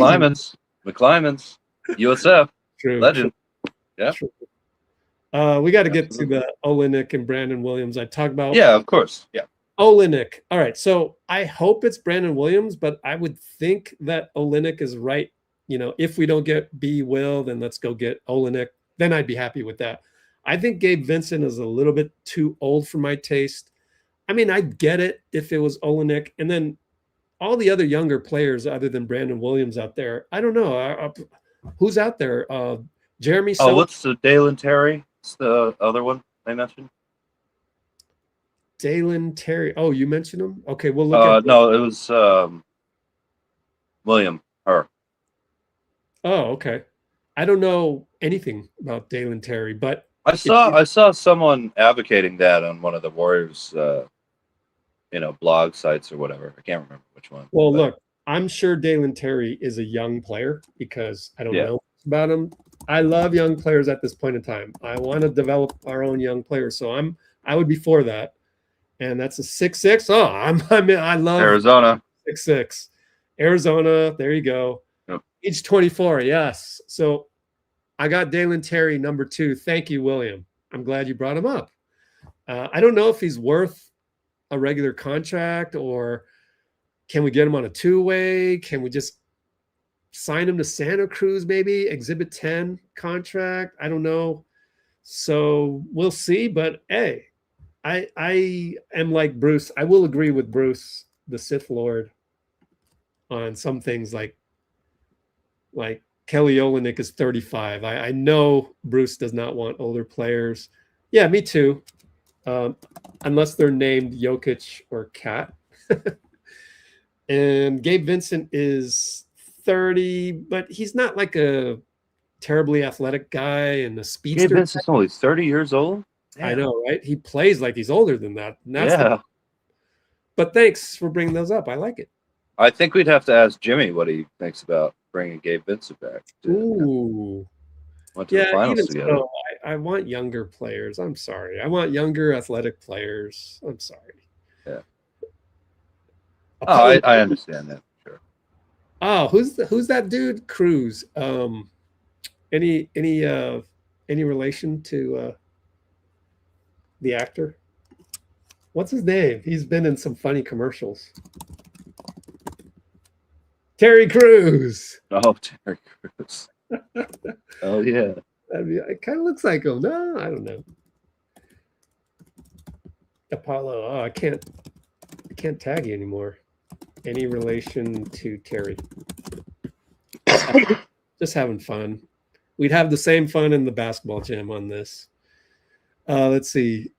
McClymans, USF, True. legend. Yeah. True. We got to get to the Olynyk and Brandon Williams. I talked about. Yeah, of course. Yeah. Olynyk. All right. So I hope it's Brandon Williams, but I would think that Olynyk is right. If we don't get B Will, then let's go get Olynyk. Then I'd be happy with that. I think Gabe Vincent is a little bit too old for my taste. I mean, I'd get it if it was Olynyk. And then all the other younger players other than Brandon Williams out there, I don't know. Who's out there? Jeremy. Oh, what's the Dalen Terry? It's the other one I mentioned. Dalen Terry. Oh, you mentioned him? Okay, we'll look at no, it was William Her. Oh, okay. I don't know anything about Dalen Terry, but I saw someone advocating that on one of the Warriors blog sites or whatever. I can't remember which one. Well, look, I'm sure Dalen Terry is a young player because I don't know about him. I love young players at this point in time. I want to develop our own young players, so I would be for that. And that's a 6'6". Oh, I love Arizona 6'6". Arizona, there you go. Yep. Age 24, yes. So I got Dalen Terry number 2. Thank you, William. I'm glad you brought him up. I don't know if he's worth a regular contract, or can we get him on a 2-way? Can we just sign him to Santa Cruz, maybe Exhibit 10 contract? I don't know. So we'll see. But hey, I am like Bruce. I will agree with Bruce, the Sith Lord, on some things like Kelly Olynyk is 35. I know Bruce does not want older players. Yeah, me too. Unless they're named Jokic or Cat. And Gabe Vincent is 30, but he's not like a terribly athletic guy and a speedster. Gabe Vincent's only 30 years old. I know, right? He plays like he's older than that. And that's yeah. But thanks for bringing those up. I like it. I think we'd have to ask Jimmy what he thinks about bringing Gabe Vincent back. Ooh. Went to the finals together. So, I want younger players. I'm sorry. I want younger athletic players. I'm sorry. Yeah. Oh, I understand that. Sure. Oh, who's that dude? Cruz. Any relation to the actor? What's his name? He's been in some funny commercials. Terry Crews. Oh, Terry Crews. Oh yeah. It kind of looks like him. No, I don't know. Apollo. Oh, I can't tag you anymore. Any relation to Terry? Just having fun. We'd have the same fun in the basketball gym on this. Let's see.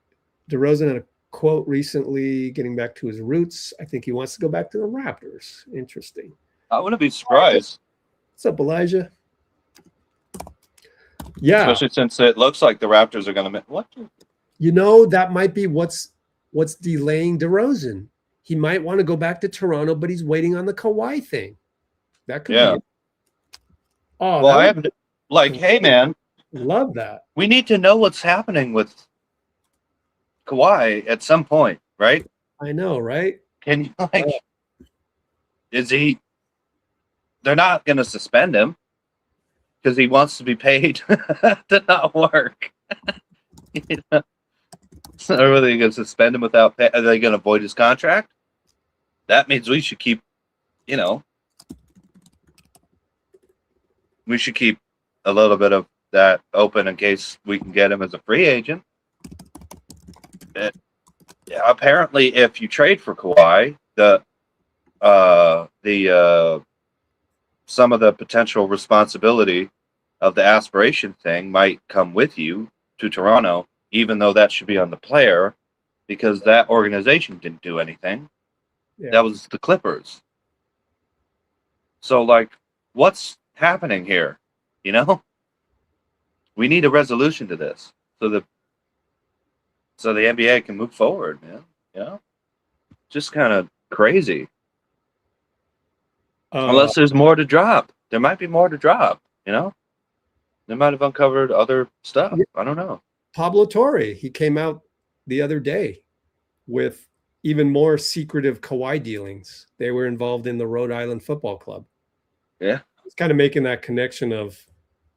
DeRozan had a quote recently, getting back to his roots. I think he wants to go back to the Raptors. Interesting. I wouldn't be surprised. What's up, Elijah? Yeah. Especially since it looks like the Raptors are going to what? That might be what's delaying DeRozan. He might want to go back to Toronto, but he's waiting on the Kawhi thing. That could be. Oh, well, I haven't. Like, hey, man, Love that. We need to know what's happening with Kawhi at some point, right? I know, right? Can you is he? They're not going to suspend him because he wants to be paid to not work. You know? So are they going to suspend him without pay? Are they going to void his contract? That means we should keep, we should keep a little bit of that open in case we can get him as a free agent. Apparently, if you trade for Kawhi, some of the potential responsibility of the aspiration thing might come with you to Toronto, even though that should be on the player, because that organization didn't do anything. Yeah. That was the Clippers. So, like, what's happening here? We need a resolution to this so the NBA can move forward, man. Just kind of crazy. Unless there's more to drop. There might be more to drop, They might have uncovered other stuff. Yeah. I don't know. Pablo Torre, he came out the other day with even more secretive Kawhi dealings. They were involved in the Rhode Island Football Club. Yeah. It's kind of making that connection of,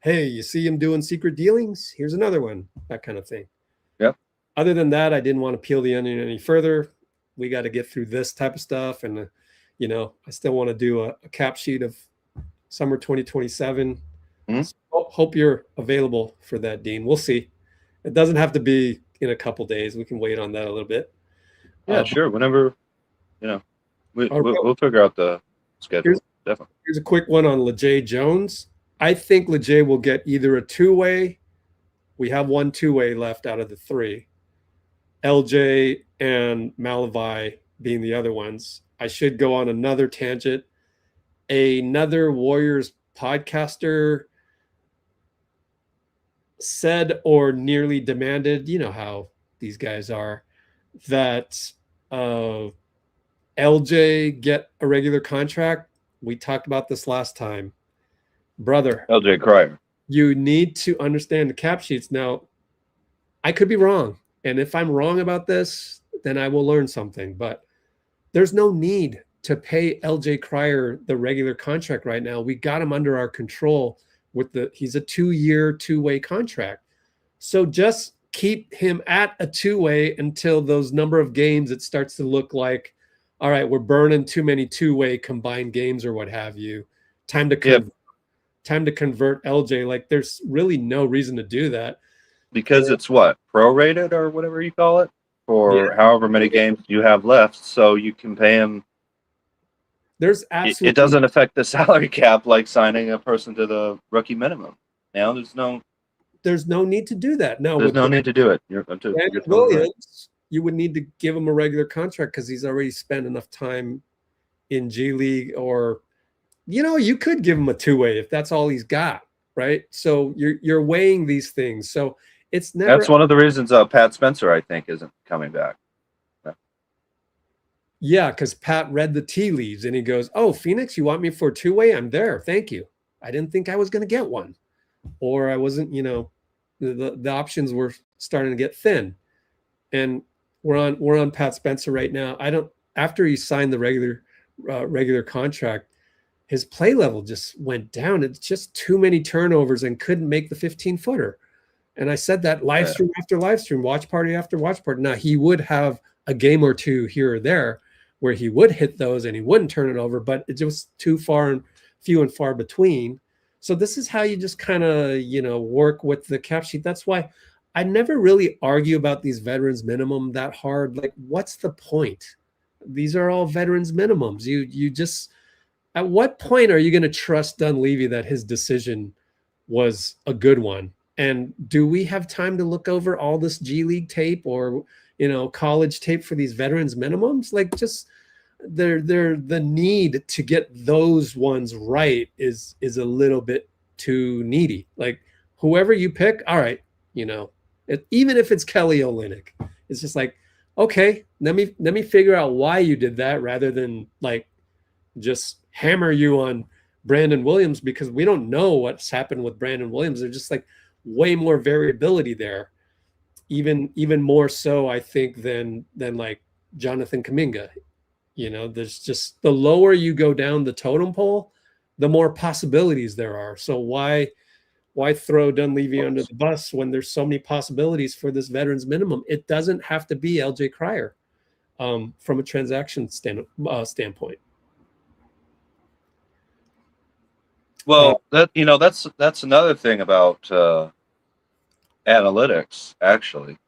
hey, you see him doing secret dealings? Here's another one, that kind of thing. Yep. Other than that, I didn't want to peel the onion any further. We got to get through this type of stuff. And, I still want to do a cap sheet of summer 2027. Mm-hmm. So hope you're available for that, Dean. We'll see. It doesn't have to be in a couple days. We can wait on that a little bit. Yeah, sure. Whenever, we'll figure out the schedule. Definitely. Here's a quick one on LeJay Jones. I think LeJay will get either a two-way. We have one two-way left out of the three. LJ and Malavai being the other ones. I should go on another tangent. Another Warriors podcaster said or nearly demanded, you know how these guys are, that LJ get a regular contract. We talked about this last time. Brother, LJ Cryer. You need to understand the cap sheets. Now, I could be wrong. And if I'm wrong about this, then I will learn something. But there's no need to pay LJ Cryer the regular contract right now. We got him under our control he's a 2-year, two-way contract. So just keep him at a two-way until those number of games, it starts to look like, all right, we're burning too many two-way combined games or what have you. Time to convert LJ. Like, there's really no reason to do that. Because it's what? Prorated or whatever you call it? For however many games you have left, so you can pay him. There's absolutely it doesn't affect the salary cap like signing a person to the rookie minimum. Now there's no need to do that. No, there's no need to do it. Williams, you would need to give him a regular contract because he's already spent enough time in G League, or you could give him a two-way if that's all he's got, right? So you're weighing these things. So it's never. That's one of the reasons Pat Spencer, I think, isn't coming back. Yeah, because Pat read the tea leaves and he goes, "Oh, Phoenix, you want me for a two-way? I'm there. Thank you. I didn't think I was going to get one, or I wasn't. The options were starting to get thin, and we're on Pat Spencer right now. After he signed the regular contract, his play level just went down. It's just too many turnovers and couldn't make the 15-footer. And I said that live stream after live stream, watch party after watch party. Now, he would have a game or two here or there where he would hit those and he wouldn't turn it over, but it was too few and far between. So this is how you just kind of, work with the cap sheet. That's why I never really argue about these veterans minimum that hard. Like, what's the point? These are all veterans minimums. You just, at what point are you going to trust Dunleavy that his decision was a good one? And do we have time to look over all this G League tape or, college tape for these veterans minimums? Like, just the need to get those ones right is a little bit too needy. Like, whoever you pick, all right, even if it's Kelly Olynyk, it's just like, okay, let me figure out why you did that rather than like just hammer you on Brandon Williams, because we don't know what's happened with Brandon Williams. They're just like, way more variability there, even more so, I think, than like Jonathan Kuminga. You know, there's just, the lower you go down the totem pole, the more possibilities there are. So why throw Dunleavy under the bus when there's so many possibilities for this veterans minimum? It doesn't have to be LJ Cryer from a transaction standpoint. Well, that's another thing about analytics. Actually,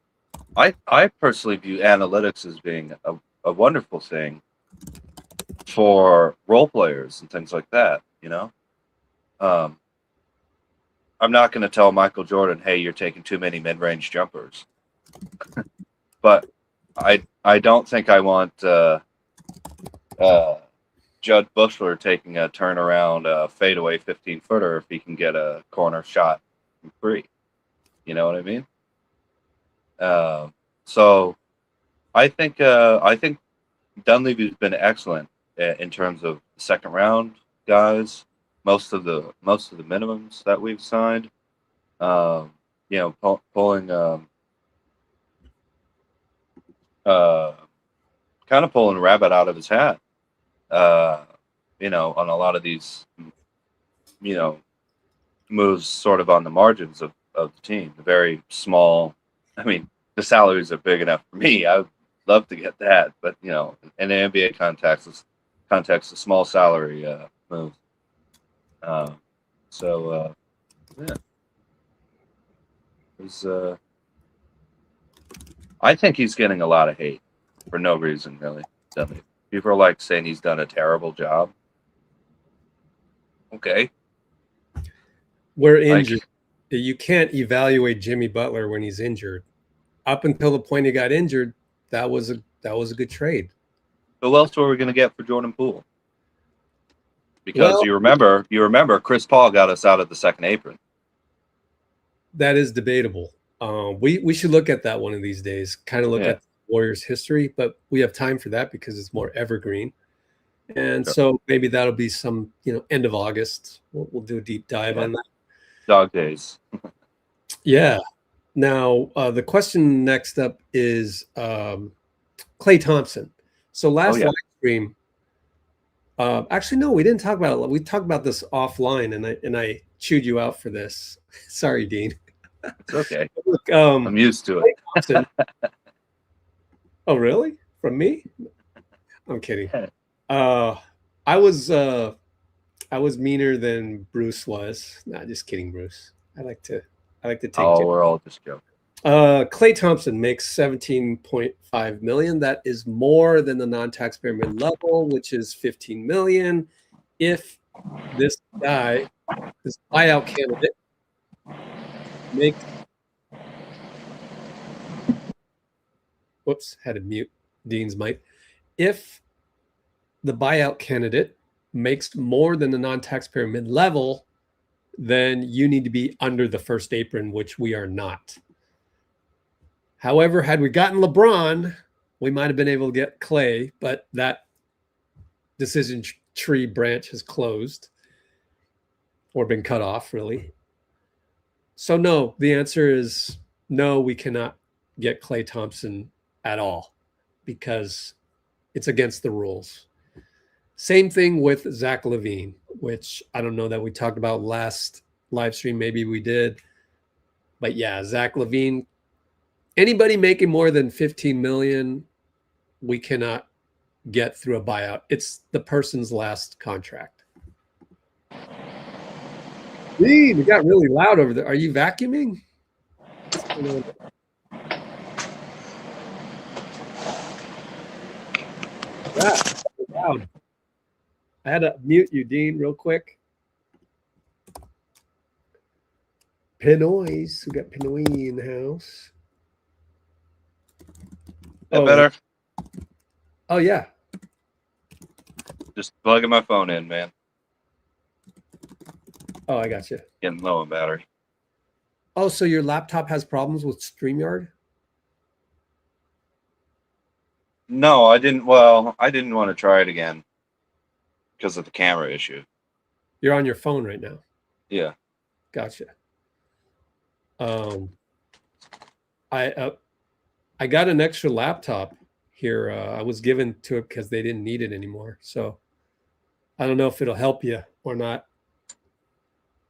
I personally view analytics as being a wonderful thing for role players and things like that. I'm not going to tell Michael Jordan, "Hey, you're taking too many mid-range jumpers," but I don't think I want Judd Bushler taking a turnaround fadeaway 15-footer if he can get a corner shot from free. You know what I mean? So I think Dunleavy's been excellent in terms of second round guys. Most of the minimums that we've signed, pulling kind of pulling a rabbit out of his hat. On a lot of these, moves sort of on the margins of the team. The very small. I mean, the salaries are big enough for me. I would love to get that, but in the NBA context, a small salary move. Yeah. I think he's getting a lot of hate for no reason, really. People are like saying he's done a terrible job. Okay. We're injured. You can't evaluate Jimmy Butler when he's injured. Up until the point he got injured, that was a good trade. Who else were we going to get for Jordan Poole? Because you remember, Chris Paul got us out of the second apron. That is debatable. We should look at that one of these days. Kind of look at the Warriors' history, but we have time for that because it's more evergreen. And so maybe that'll be some, end of August. We'll do a deep dive on that. Dog days. Yeah. Now the question next up is Klay Thompson. So last live stream. Actually, no, we didn't talk about it. We talked about this offline, and I chewed you out for this. Sorry, Dean. It's okay. Look, I'm used to it. Oh, really? From me? I'm kidding. I was meaner than Bruce was. Nah, just kidding, Bruce. I like to take. Oh, we're all just joking. Klay Thompson makes $17.5 million. That is more than the non-taxpayer mid-level, which is $15 million. If this guy, this buyout candidate, makes, had to mute Dean's mic. If the buyout candidate makes more than the non-taxpayer mid-level, then you need to be under the first apron, which we are not. However, had we gotten LeBron, we might have been able to get Klay, but that decision tree branch has closed or been cut off, really. So no, the answer is no, we cannot get Klay Thompson at all because it's against the rules. Same thing with Zach LaVine, which I don't know that we talked about last live stream. Maybe we did. But yeah, Zach LaVine, anybody making more than $15 million, we cannot get through a buyout. It's the person's last contract. Dean, it got really loud over there. Are you vacuuming? That's loud. I had to mute you, Dean, real quick. Pinoys. We got Pinoy in the house. Better? Oh, yeah. Just plugging my phone in, man. Oh, I got you. Getting low on battery. Oh, so your laptop has problems with StreamYard? No, I didn't. Well, I didn't want to try it again because of the camera issue. You're on your phone right now. Yeah. Gotcha. Um, I got an extra laptop here. I was given to it because they didn't need it anymore. So I don't know if it'll help you or not.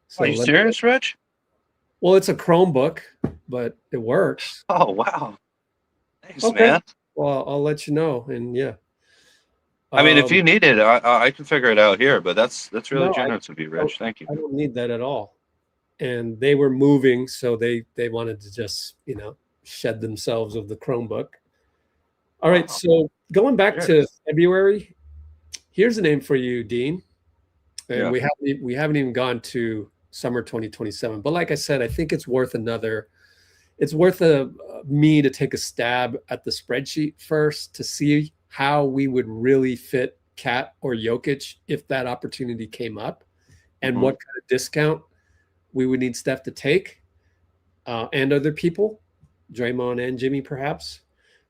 So Are you serious, Rich? Well, it's a Chromebook, but it works. Oh, wow. Thanks, Okay. man. Well, I'll let you know. And yeah. I mean, if you need it, I can figure it out here, but that's really No, generous of you, Rich. Thank you. I don't need that at all. And they were moving, so they wanted to just, shed themselves of the Chromebook. All right, so going back to February, here's a name for you, Dean. And we haven't even gone to summer 2027. But like I said, I think it's worth me to take a stab at the spreadsheet first to see how we would really fit Cat or Jokic if that opportunity came up, and what kind of discount we would need Steph to take, and other people, Draymond and Jimmy perhaps.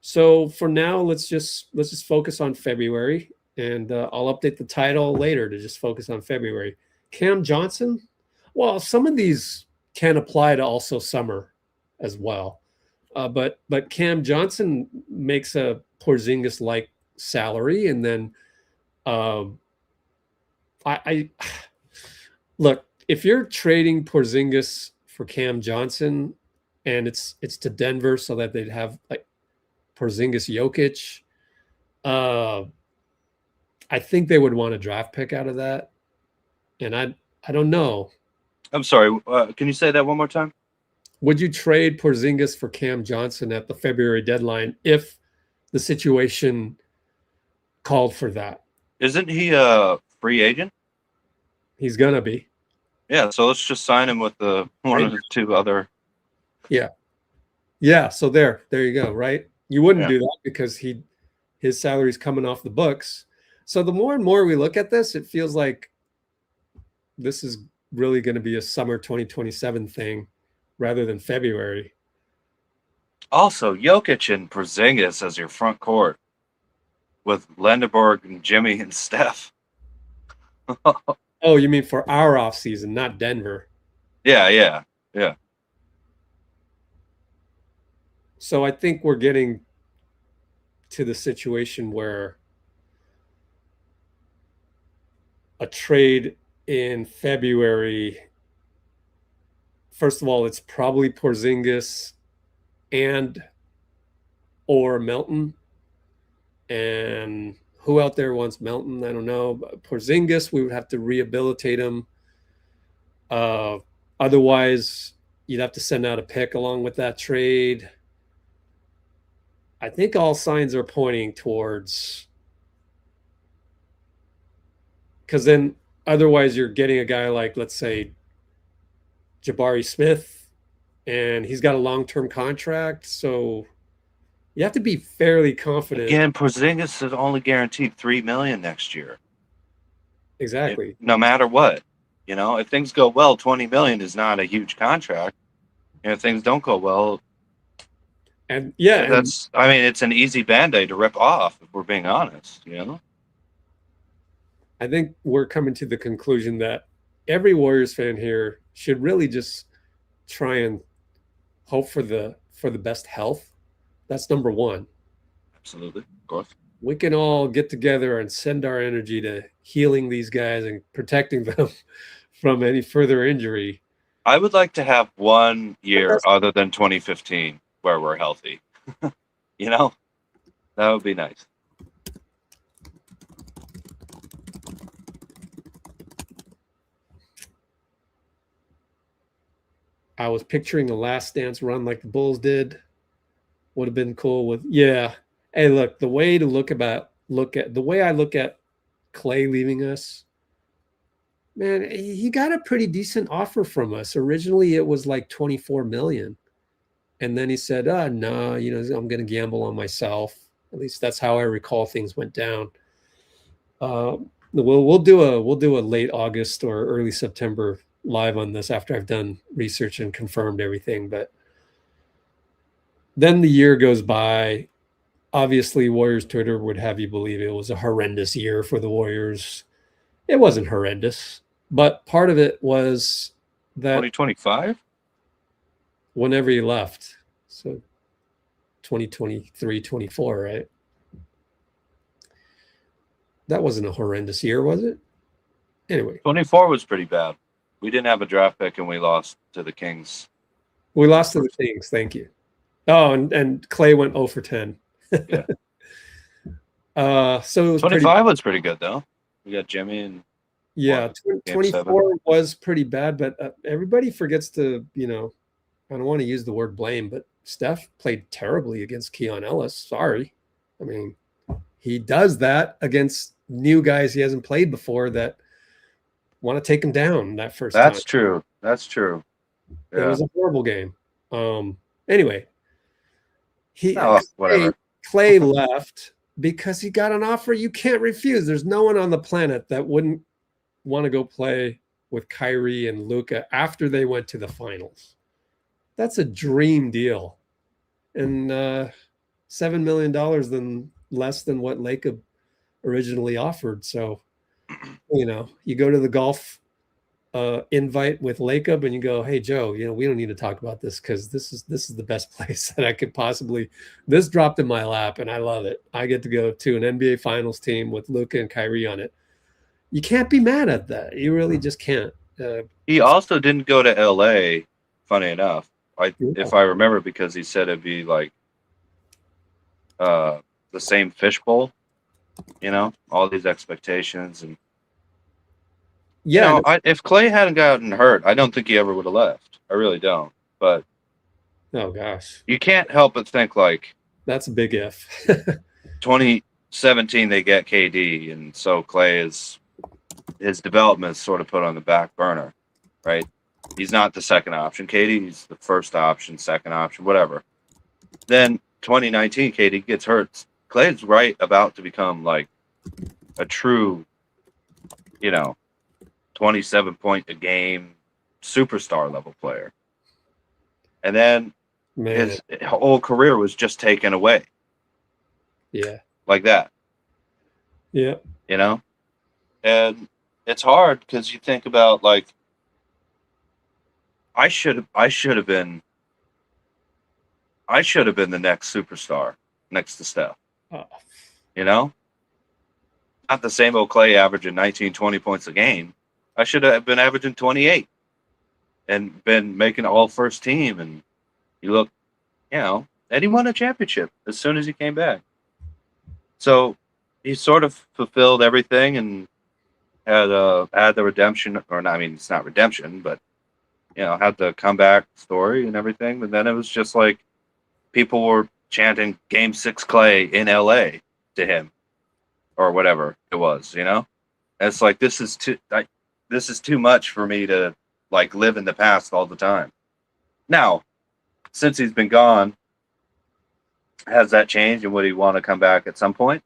So for now, let's just focus on February, and I'll update the title later to just focus on February. Cam Johnson. Well, some of these can apply to also summer as well, but Cam Johnson makes a Porziņģis-like salary, and then I look, if you're trading Porziņģis for Cam Johnson, and it's to Denver so that they'd have like Porziņģis Jokic, I think they would want a draft pick out of that, and I don't know. I'm sorry. Can you say that one more time? Would you trade Porziņģis for Cam Johnson at the February deadline if the situation called for that? Isn't he a free agent? He's gonna be. Yeah, so let's just sign him with the one of the two other. Yeah. So there you go. Right? You wouldn't do that because his salary's coming off the books. So the more and more we look at this, it feels like this is really going to be a summer 2027 thing rather than February. Also, Jokic and Porziņģis as your front court with Lendeborg and Jimmy and Steph. Oh, you mean for our offseason, not Denver? Yeah. So I think we're getting to the situation where a trade in February, first of all, it's probably Porziņģis and or Melton. And who out there wants Melton? I don't know. But Porziņģis, we would have to rehabilitate him. Otherwise, you'd have to send out a pick along with that trade. I think all signs are pointing towards, because then otherwise you're getting a guy like, let's say, Jabari Smith, and he's got a long-term contract. So you have to be fairly confident. Again, Porziņģis is only guaranteed $3 million next year. Exactly. No matter what, if things go well, $20 million is not a huge contract. And if things don't go well, and it's an easy Band-Aid to rip off, if we're being honest. I think we're coming to the conclusion that every Warriors fan here should really just try and hope for the best health. That's number one. Absolutely, of course. We can all get together and send our energy to healing these guys and protecting them from any further injury. I would like to have 1 year other than 2015 where we're healthy. That would be nice. I was picturing a Last Dance run like the Bulls did. Would have been cool with, yeah. Hey, look, the way I look at Klay leaving us, man, he got a pretty decent offer from us. Originally, it was like $24 million. And then he said, no, I'm going to gamble on myself. At least that's how I recall things went down. We'll do a late August or early September live on this after I've done research and confirmed everything. But then the year goes by. Obviously, Warriors Twitter would have you believe it was a horrendous year for the Warriors. It wasn't horrendous, but part of it was that 2025. whenever he left. So 2023, 24, right? That wasn't a horrendous year, was it? Anyway. 24 was pretty bad. We didn't have a draft pick and we lost to the Kings. We lost to the Kings, thank you. Oh, and Klay went 0 for 10. Yeah. So it was 25 was pretty good, though. We got Jimmy and... Yeah, 24 was pretty bad, but everybody forgets to, I don't want to use the word blame, but Steph played terribly against Keon Ellis. Sorry. I mean, he does that against new guys he hasn't played before that want to take him down that first time. That's true. That's true. Yeah. It was a horrible game. Anyway, Klay left because he got an offer you can't refuse. There's no one on the planet that wouldn't want to go play with Kyrie and Luka after they went to the finals. That's a dream deal. And $7 million less than what Lacob originally offered. So, you go to the golf invite with Lacob and you go, hey, Joe, we don't need to talk about this because this is the best place that I could possibly. This dropped in my lap and I love it. I get to go to an NBA Finals team with Luka and Kyrie on it. You can't be mad at that. You really just can't. He also didn't go to LA, funny enough. If I remember, because he said it'd be like the same fishbowl, all these expectations. And if Klay hadn't gotten hurt, I don't think he ever would have left. I really don't. But oh gosh, you can't help but think like that's a big if. 2017 they get KD, and so Klay his development is sort of put on the back burner, right? He's not the second option. KD's the first option, second option, whatever. Then 2019, KD gets hurt. Klay's right about to become like a true, 27 point a game superstar level player. And then his whole career was just taken away. Yeah. Like that. Yeah. And it's hard because you think about like I should have been the next superstar next to Steph. Not the same old Klay averaging 19, 20 points a game. I should have been averaging 28 and been making all first team. And you look, and he won a championship as soon as he came back. So he sort of fulfilled everything and had the redemption, or not, I mean, it's not redemption, but had the comeback story and everything. But then it was just like people were chanting Game 6 Klay in LA to him or whatever it was, And it's like, this is too much for me to like live in the past all the time. Now, since he's been gone, has that changed, and would he want to come back at some point?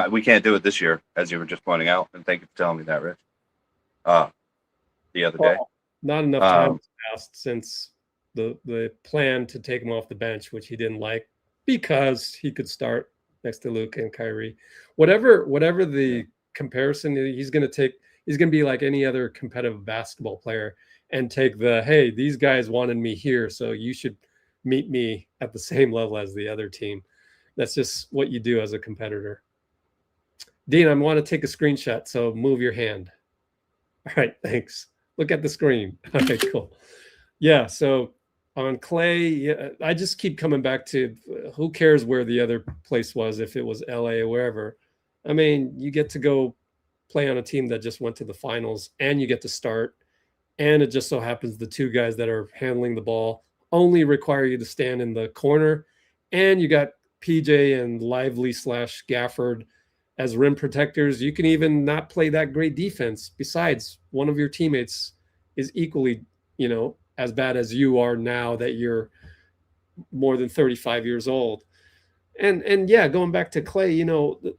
We can't do it this year, as you were just pointing out, and thank you for telling me that, Rich. The other day. Not enough time has passed since the plan to take him off the bench, which he didn't like because he could start next to Luka and Kyrie. Whatever the comparison, he's going to be like any other competitive basketball player and take hey, these guys wanted me here, so you should meet me at the same level as the other team. That's just what you do as a competitor. Dean, I want to take a screenshot, so move your hand. All right, thanks. Look at the screen. All right, cool. Yeah, so on Klay, I just keep coming back to who cares where the other place was, if it was LA or wherever. I mean, you get to go play on a team that just went to the finals, and you get to start, and it just so happens the two guys that are handling the ball only require you to stand in the corner, and you got PJ and Lively / Gafford as rim protectors. You can even not play that great defense. Besides, one of your teammates is equally, as bad as you are now that you're more than 35 years old. And yeah, going back to Klay,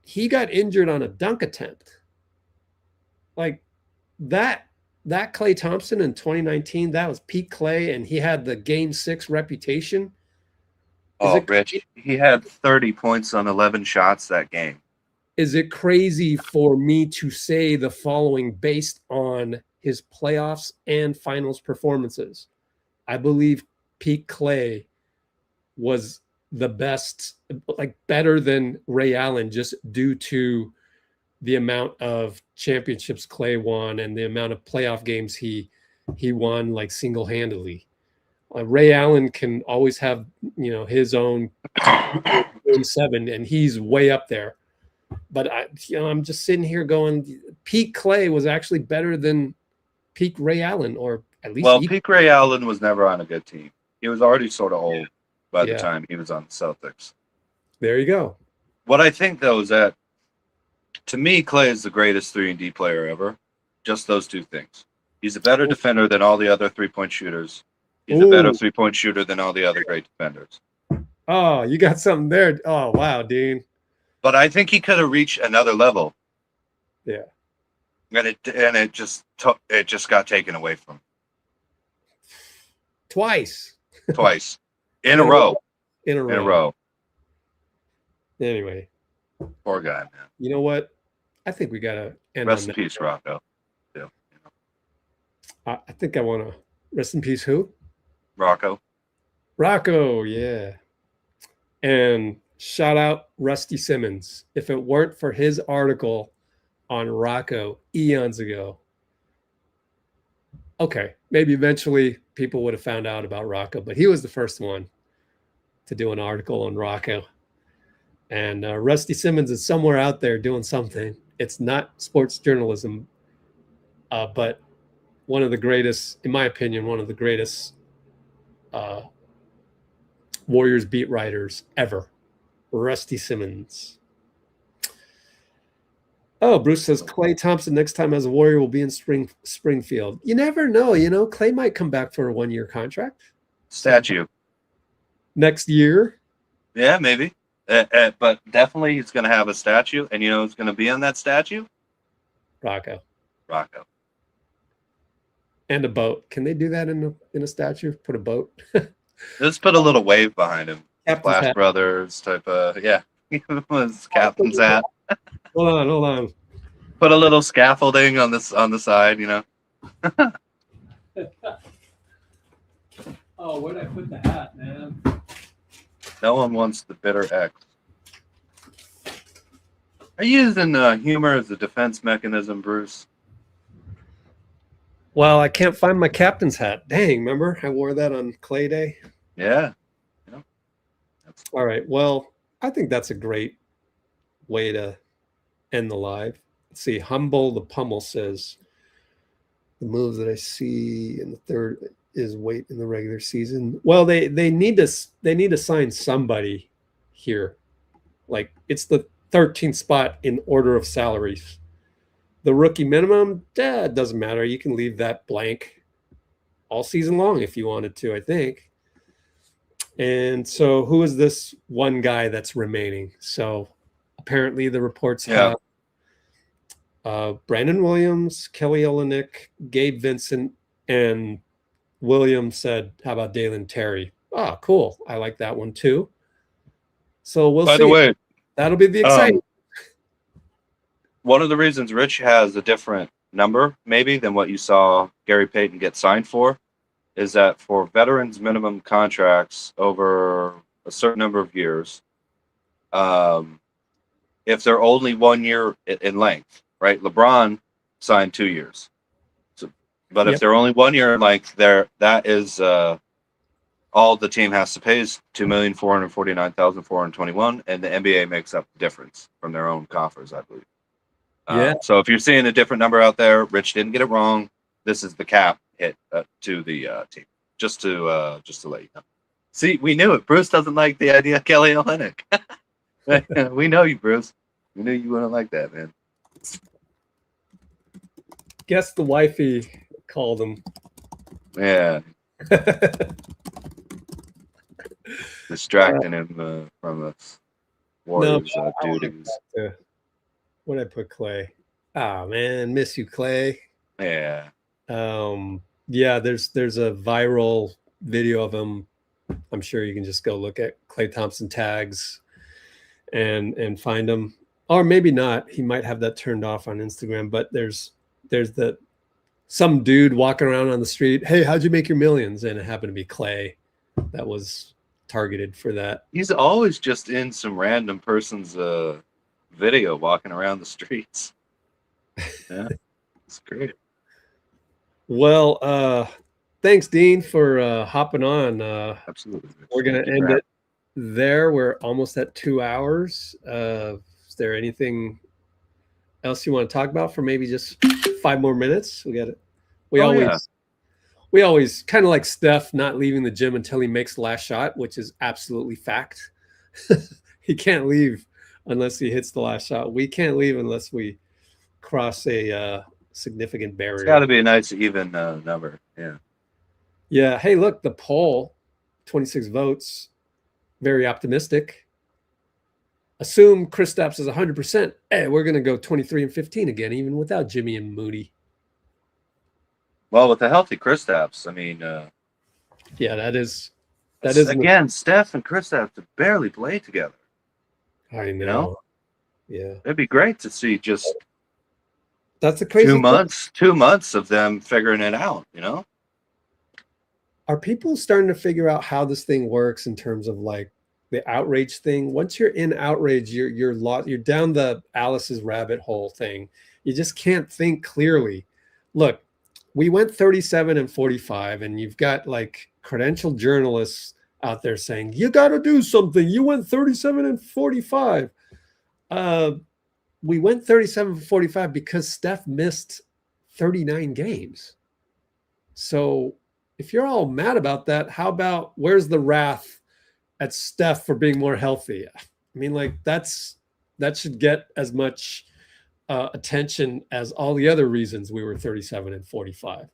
he got injured on a dunk attempt. Like that Klay Thompson in 2019, that was peak Klay, and he had the Game 6 reputation. Rich, he had 30 points on 11 shots that game. Is it crazy for me to say the following based on his playoffs and finals performances? I believe peak Klay was the best, like better than Ray Allen, just due to the amount of championships Klay won and the amount of playoff games he won like single-handedly. Ray Allen can always have, his own 7, and he's way up there. But I'm just sitting here going, peak Klay was actually better than peak Ray Allen, or at least. Well, peak Ray Allen was never on a good team. He was already sort of old by the time he was on the Celtics. There you go. What I think though is that, to me, Klay is the greatest 3-and-D player ever. Just those two things. He's a better defender than all the other 3-point shooters. He's a better 3-point shooter than all the other great defenders. Oh, you got something there. Oh, wow, Dean. But I think he could have reached another level. Yeah. And it just got taken away from him. Twice. In a row. Anyway. Poor guy, man. You know what? I think we got to end Rest on in peace, Rocco. Yeah. I think I want to rest in peace. Who? Rocco, yeah. And shout out Rusty Simmons. If it weren't for his article on Rocco eons ago, okay, maybe eventually people would have found out about Rocco, but he was the first one to do an article on Rocco. And Rusty Simmons is somewhere out there doing something. It's not sports journalism, but one of the greatest, in my opinion, one of the greatest Warriors beat writers ever, Rusty Simmons. Oh, Bruce says Klay Thompson next time as a Warrior will be in Springfield. You never know. Klay might come back for a 1-year contract. Statue. Next year. Yeah, maybe. But definitely he's going to have a statue. And who's going to be on that statue? Rocco. And a boat. Can they do that in a statue? Put a boat? Let's put a little wave behind him. Captain's Flash hat. Brothers type of, yeah. Was captain's hat. Hold on. Put a little scaffolding on the side, Oh, where'd I put the hat, man? No one wants the bitter X. Are you using humor as a defense mechanism, Bruce? Well, I can't find my captain's hat. Dang, remember? I wore that on Klay Day. Yeah. All right. Well, I think that's a great way to end the live. Let's see. Humble the Pummel says the moves that I see in the third is wait in the regular season. Well, they need to sign somebody here. Like, it's the 13th spot in order of salaries. The rookie minimum, it doesn't matter. You can leave that blank all season long if you wanted to, I think. And so who is this one guy that's remaining? So apparently the reports have Brandon Williams, Kelly Olynyk, Gabe Vincent, and Williams said, how about Dalen Terry? Oh, cool. I like that one too. So we'll see. By the way, that'll be the exciting. One of the reasons Rich has a different number, maybe, than what you saw Gary Payton get signed for, is that for veterans minimum contracts over a certain number of years, if they're only 1 year in length, right? LeBron signed 2 years. But if they're only 1 year in length, that is all the team has to pay is $2,449,421, and the NBA makes up the difference from their own coffers, I believe. So if you're seeing a different number out there, Rich didn't get it wrong. This is the cap hit to the team. Just to let you know. See, we knew it. Bruce doesn't like the idea of Kelly Olynyk. We know you, Bruce. We knew you wouldn't like that, man. Guess the wifey called him. Yeah. Distracting him from us Warriors duties. What did I put, Klay? Ah, man, miss you, Klay. Yeah. Yeah, there's a viral video of him. I'm sure you can just go look at Klay Thompson tags and find him. Or maybe not. He might have that turned off on Instagram, but there's some dude walking around on the street. Hey, how'd you make your millions? And it happened to be Klay. that was targeted for that. He's always just in some random person's video walking around the streets. Yeah, it's great. Well, thanks, Dean, for hopping on. Absolutely. We're going to end it there. We're almost at 2 hours. Is there anything else you want to talk about for maybe just 5 more minutes? We got it. We always kind of like Steph not leaving the gym until he makes the last shot, which is absolutely fact. He can't leave unless he hits the last shot. We can't leave unless we cross a significant barrier. It's got to be a nice even number. Yeah. Yeah. Hey, look, the poll, 26 votes, very optimistic. Assume Kristaps is 100%. Hey, we're going to go 23 and 15 again, even without Jimmy and Moody. Well, with a healthy Kristaps, I mean, yeah, that is again. Steph and Kristaps have barely played together. I know. You know? Yeah, it'd be great to see just that's the crazy 2 months of them figuring it out. You know, are people starting to figure out how this thing works in terms of like the outrage thing? Once you're in outrage, you're lost. You're down the Alice's rabbit hole thing. You just can't think clearly. Look. We went 37 and 45, and you've got like credentialed journalists out there saying, you got to do something. You went 37 and 45. We went 37 and 45 because Steph missed 39 games. So if you're all mad about that, how about where's the wrath at Steph for being more healthy? I mean, like that should get as much attention as all the other reasons we were 37 and 45.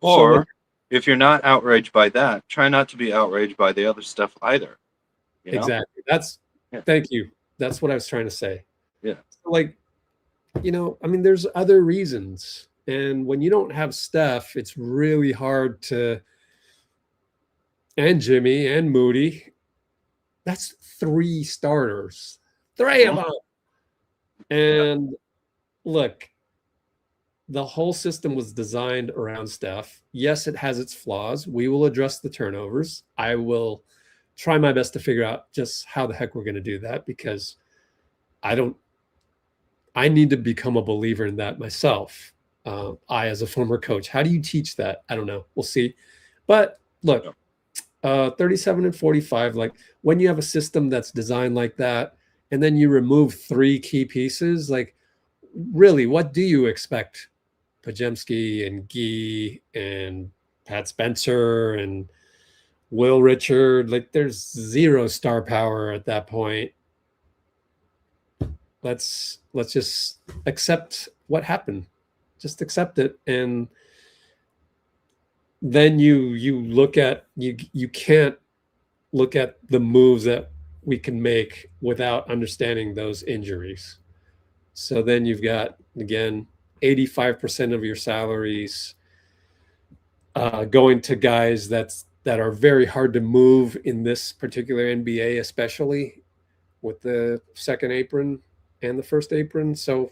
Or so, if you're not outraged by that, try not to be outraged by the other stuff either. You know? Exactly. Thank you. That's what I was trying to say. Yeah. So like, you know, I mean, there's other reasons. And when you don't have Steph, it's really hard to, and Jimmy and Moody, that's 3 starters, 3 of them. And look, the whole system was designed around Steph. Yes, it has its flaws. We will address the turnovers. I will try my best to figure out just how the heck we're going to do that, because I need to become a believer in that myself. I, as a former coach, how do you teach that? I don't know. We'll see. But look, 37 and 45, like when you have a system that's designed like that, and then you remove 3 key pieces, like, really, what do you expect? Podziemski and Guy and Pat Spencer and Will Richard, like there's 0 star power at that point. Let's just accept what happened. Just accept it. And then you look at, you can't look at the moves that we can make without understanding those injuries. So then you've got, again, 85% of your salaries going to guys that are very hard to move in this particular NBA, especially with the second apron and the first apron. So,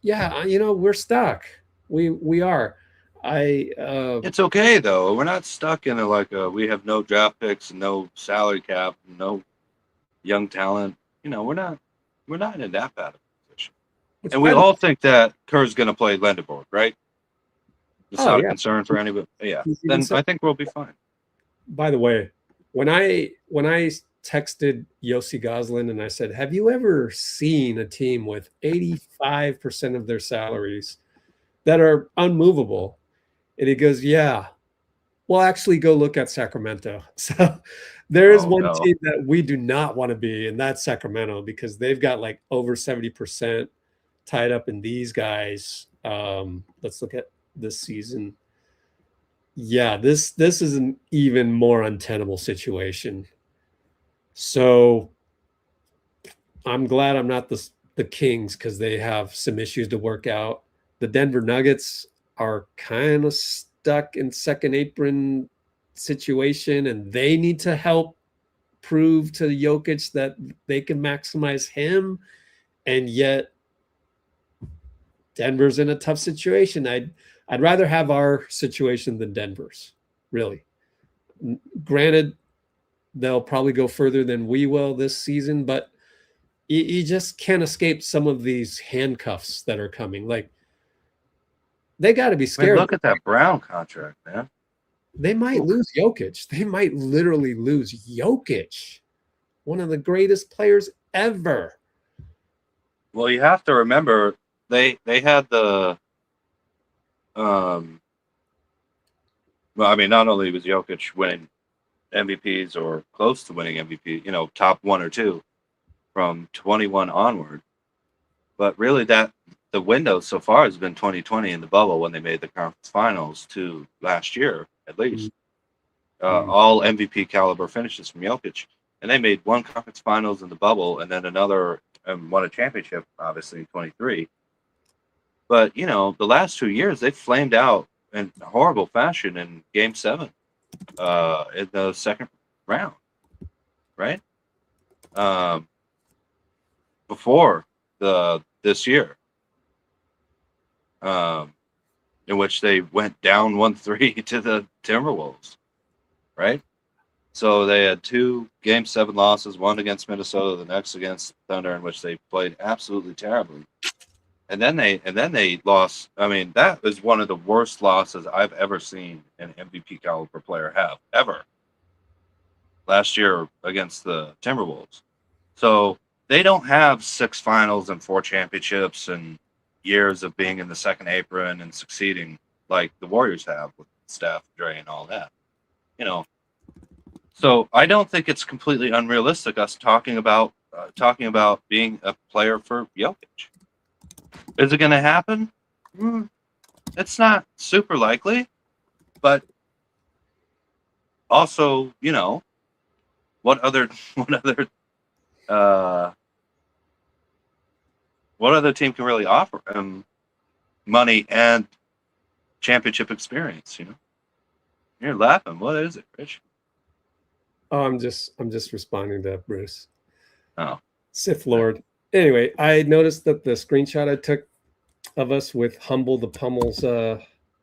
yeah, you know, we're stuck. We are. It's okay though. We're not stuck in we have no draft picks, no salary cap, no young talent. You know, we're not in that bad. And we all think that Kerr's going to play Lendeborg, right? It's not a concern for anybody. Yeah, then I think we'll be fine. By the way, when I texted Yossi Goslin and I said, have you ever seen a team with 85% of their salaries that are unmovable? And he goes, yeah, well, actually go look at Sacramento. So there is one team that we do not want to be, and that's Sacramento, because they've got like over 70% tied up in these guys. Let's look at this season. Yeah, this is an even more untenable situation. So I'm glad I'm not the Kings, because they have some issues to work out. The Denver Nuggets are kind of stuck in second apron situation, and they need to help prove to Jokic that they can maximize him. And yet Denver's in a tough situation. I'd rather have our situation than Denver's, really. Granted, they'll probably go further than we will this season, but you just can't escape some of these handcuffs that are coming. Like, they got to be I mean, scared. look at that Brown contract, man. They might lose Jokic. They might literally lose Jokic, one of the greatest players ever. Well, you have to remember they had the well, I mean, not only was Jokic winning MVPs or close to winning MVP, you know, top 1 or 2 from 21 onward, but really that the window so far has been 2020 in the bubble when they made the conference finals to last year at least. All MVP caliber finishes from Jokic, and they made one conference finals in the bubble and then another and won a championship, obviously in 23. But you know, the last 2 years they flamed out in horrible fashion in Game 7 in the second round, right? Before this year, in which they went down 1-3 to the Timberwolves, right? So they had 2 Game 7 losses, one against Minnesota, the next against Thunder, in which they played absolutely terribly. And then they lost. I mean, that was one of the worst losses I've ever seen an MVP caliber player have ever. Last year against the Timberwolves. So they don't have 6 finals and 4 championships and years of being in the second apron and succeeding like the Warriors have with Steph, Dre, and all that. You know, so I don't think it's completely unrealistic us talking about being a player for Jokic. Is it going to happen? It's not super likely, but also, you know, what other team can really offer him money and championship experience? You know, you're laughing. What is it, Rich? Oh, I'm just responding to Bruce. Oh, Sith Lord. Anyway, I noticed that the screenshot I took of us with Humble the Pummel's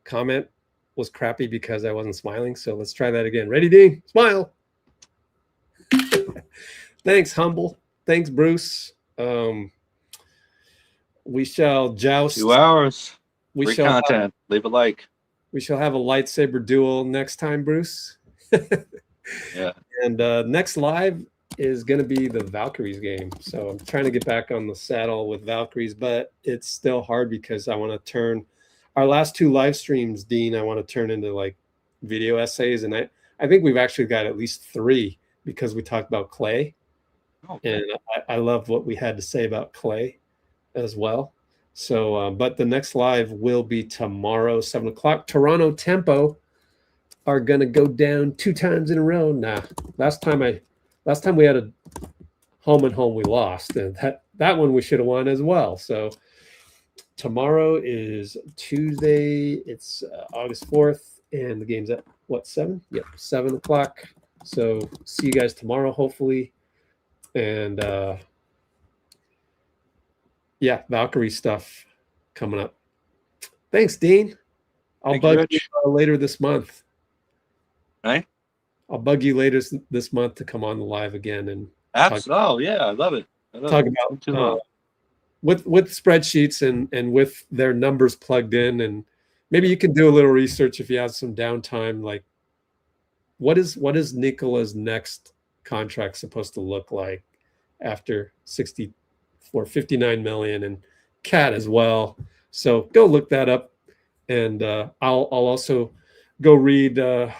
comment was crappy because I wasn't smiling. So let's try that again. Ready, Dean? Smile. Thanks, Humble. Thanks, Bruce. We shall joust. 2 hours. We Free shall content. Leave a like. We shall have a lightsaber duel next time, Bruce. Yeah. And next live is going to be the Valkyries game. So I'm trying to get back on the saddle with Valkyries, but it's still hard because I want to turn our last 2 live streams, Dean, I want to turn into like video essays. And I think we've actually got at least 3 because we talked about Klay. Oh, and I love what we had to say about Klay as well. So, but the next live will be tomorrow, 7 o'clock. Toronto Tempo are going to go down 2 times in a row. Nah, last time we had a home and home we lost, and that one we should have won as well. So tomorrow is Tuesday. It's August 4th, and the game's at what, 7? Yep, 7 o'clock. So see you guys tomorrow, hopefully. And yeah, Valkyrie stuff coming up. Thanks, Dean. I'll bug you later this month. Right? I'll bug you later this month to come on the live again and Oh yeah, I love it. Talk about with spreadsheets and with their numbers plugged in, and maybe you can do a little research if you have some downtime. Like, what is Nikola's next contract supposed to look like after 59 million, and Cat as well. So go look that up, and I'll also go read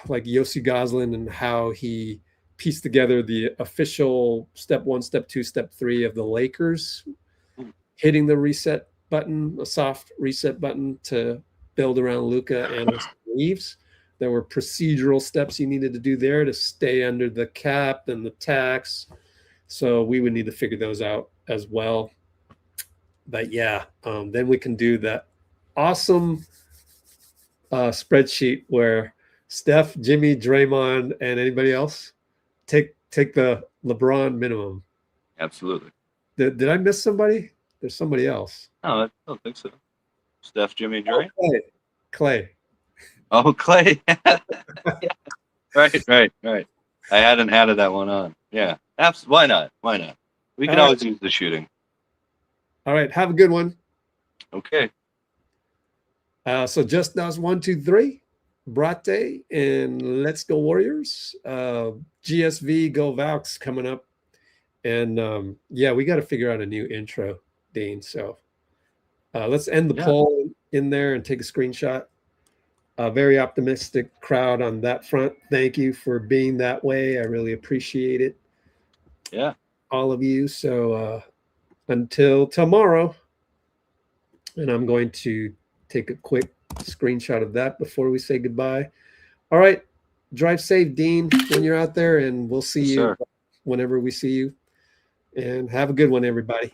like Yossi Goslin and how he pieced together the official step 1, step 2, step 3 of the Lakers hitting the reset button, a soft reset button to build around Luka and Reeves. There were procedural steps you needed to do there to stay under the cap and the tax. So we would need to figure those out as well. But yeah, then we can do that awesome spreadsheet where Steph, Jimmy, Draymond, and anybody else take the LeBron minimum. Absolutely. Did I miss somebody? There's somebody else. No, I don't think so. Steph, Jimmy, Dre? Klay. Oh, Klay. Right. I hadn't added that one on. Yeah, why not? Why not? We can always use the shooting. All right, have a good one. Okay. So just us 1, 2, 3, Brate, and let's go Warriors. GSV Go Valks coming up, and yeah, we got to figure out a new intro, Dean. So let's end the poll in there and take a screenshot. A very optimistic crowd on that front. Thank you for being that way. I really appreciate it. Yeah, all of you. So until tomorrow, and I'm going to take a quick screenshot of that before we say goodbye. All right. Drive safe, Dean, when you're out there, and we'll see you whenever we see you. And have a good one, everybody.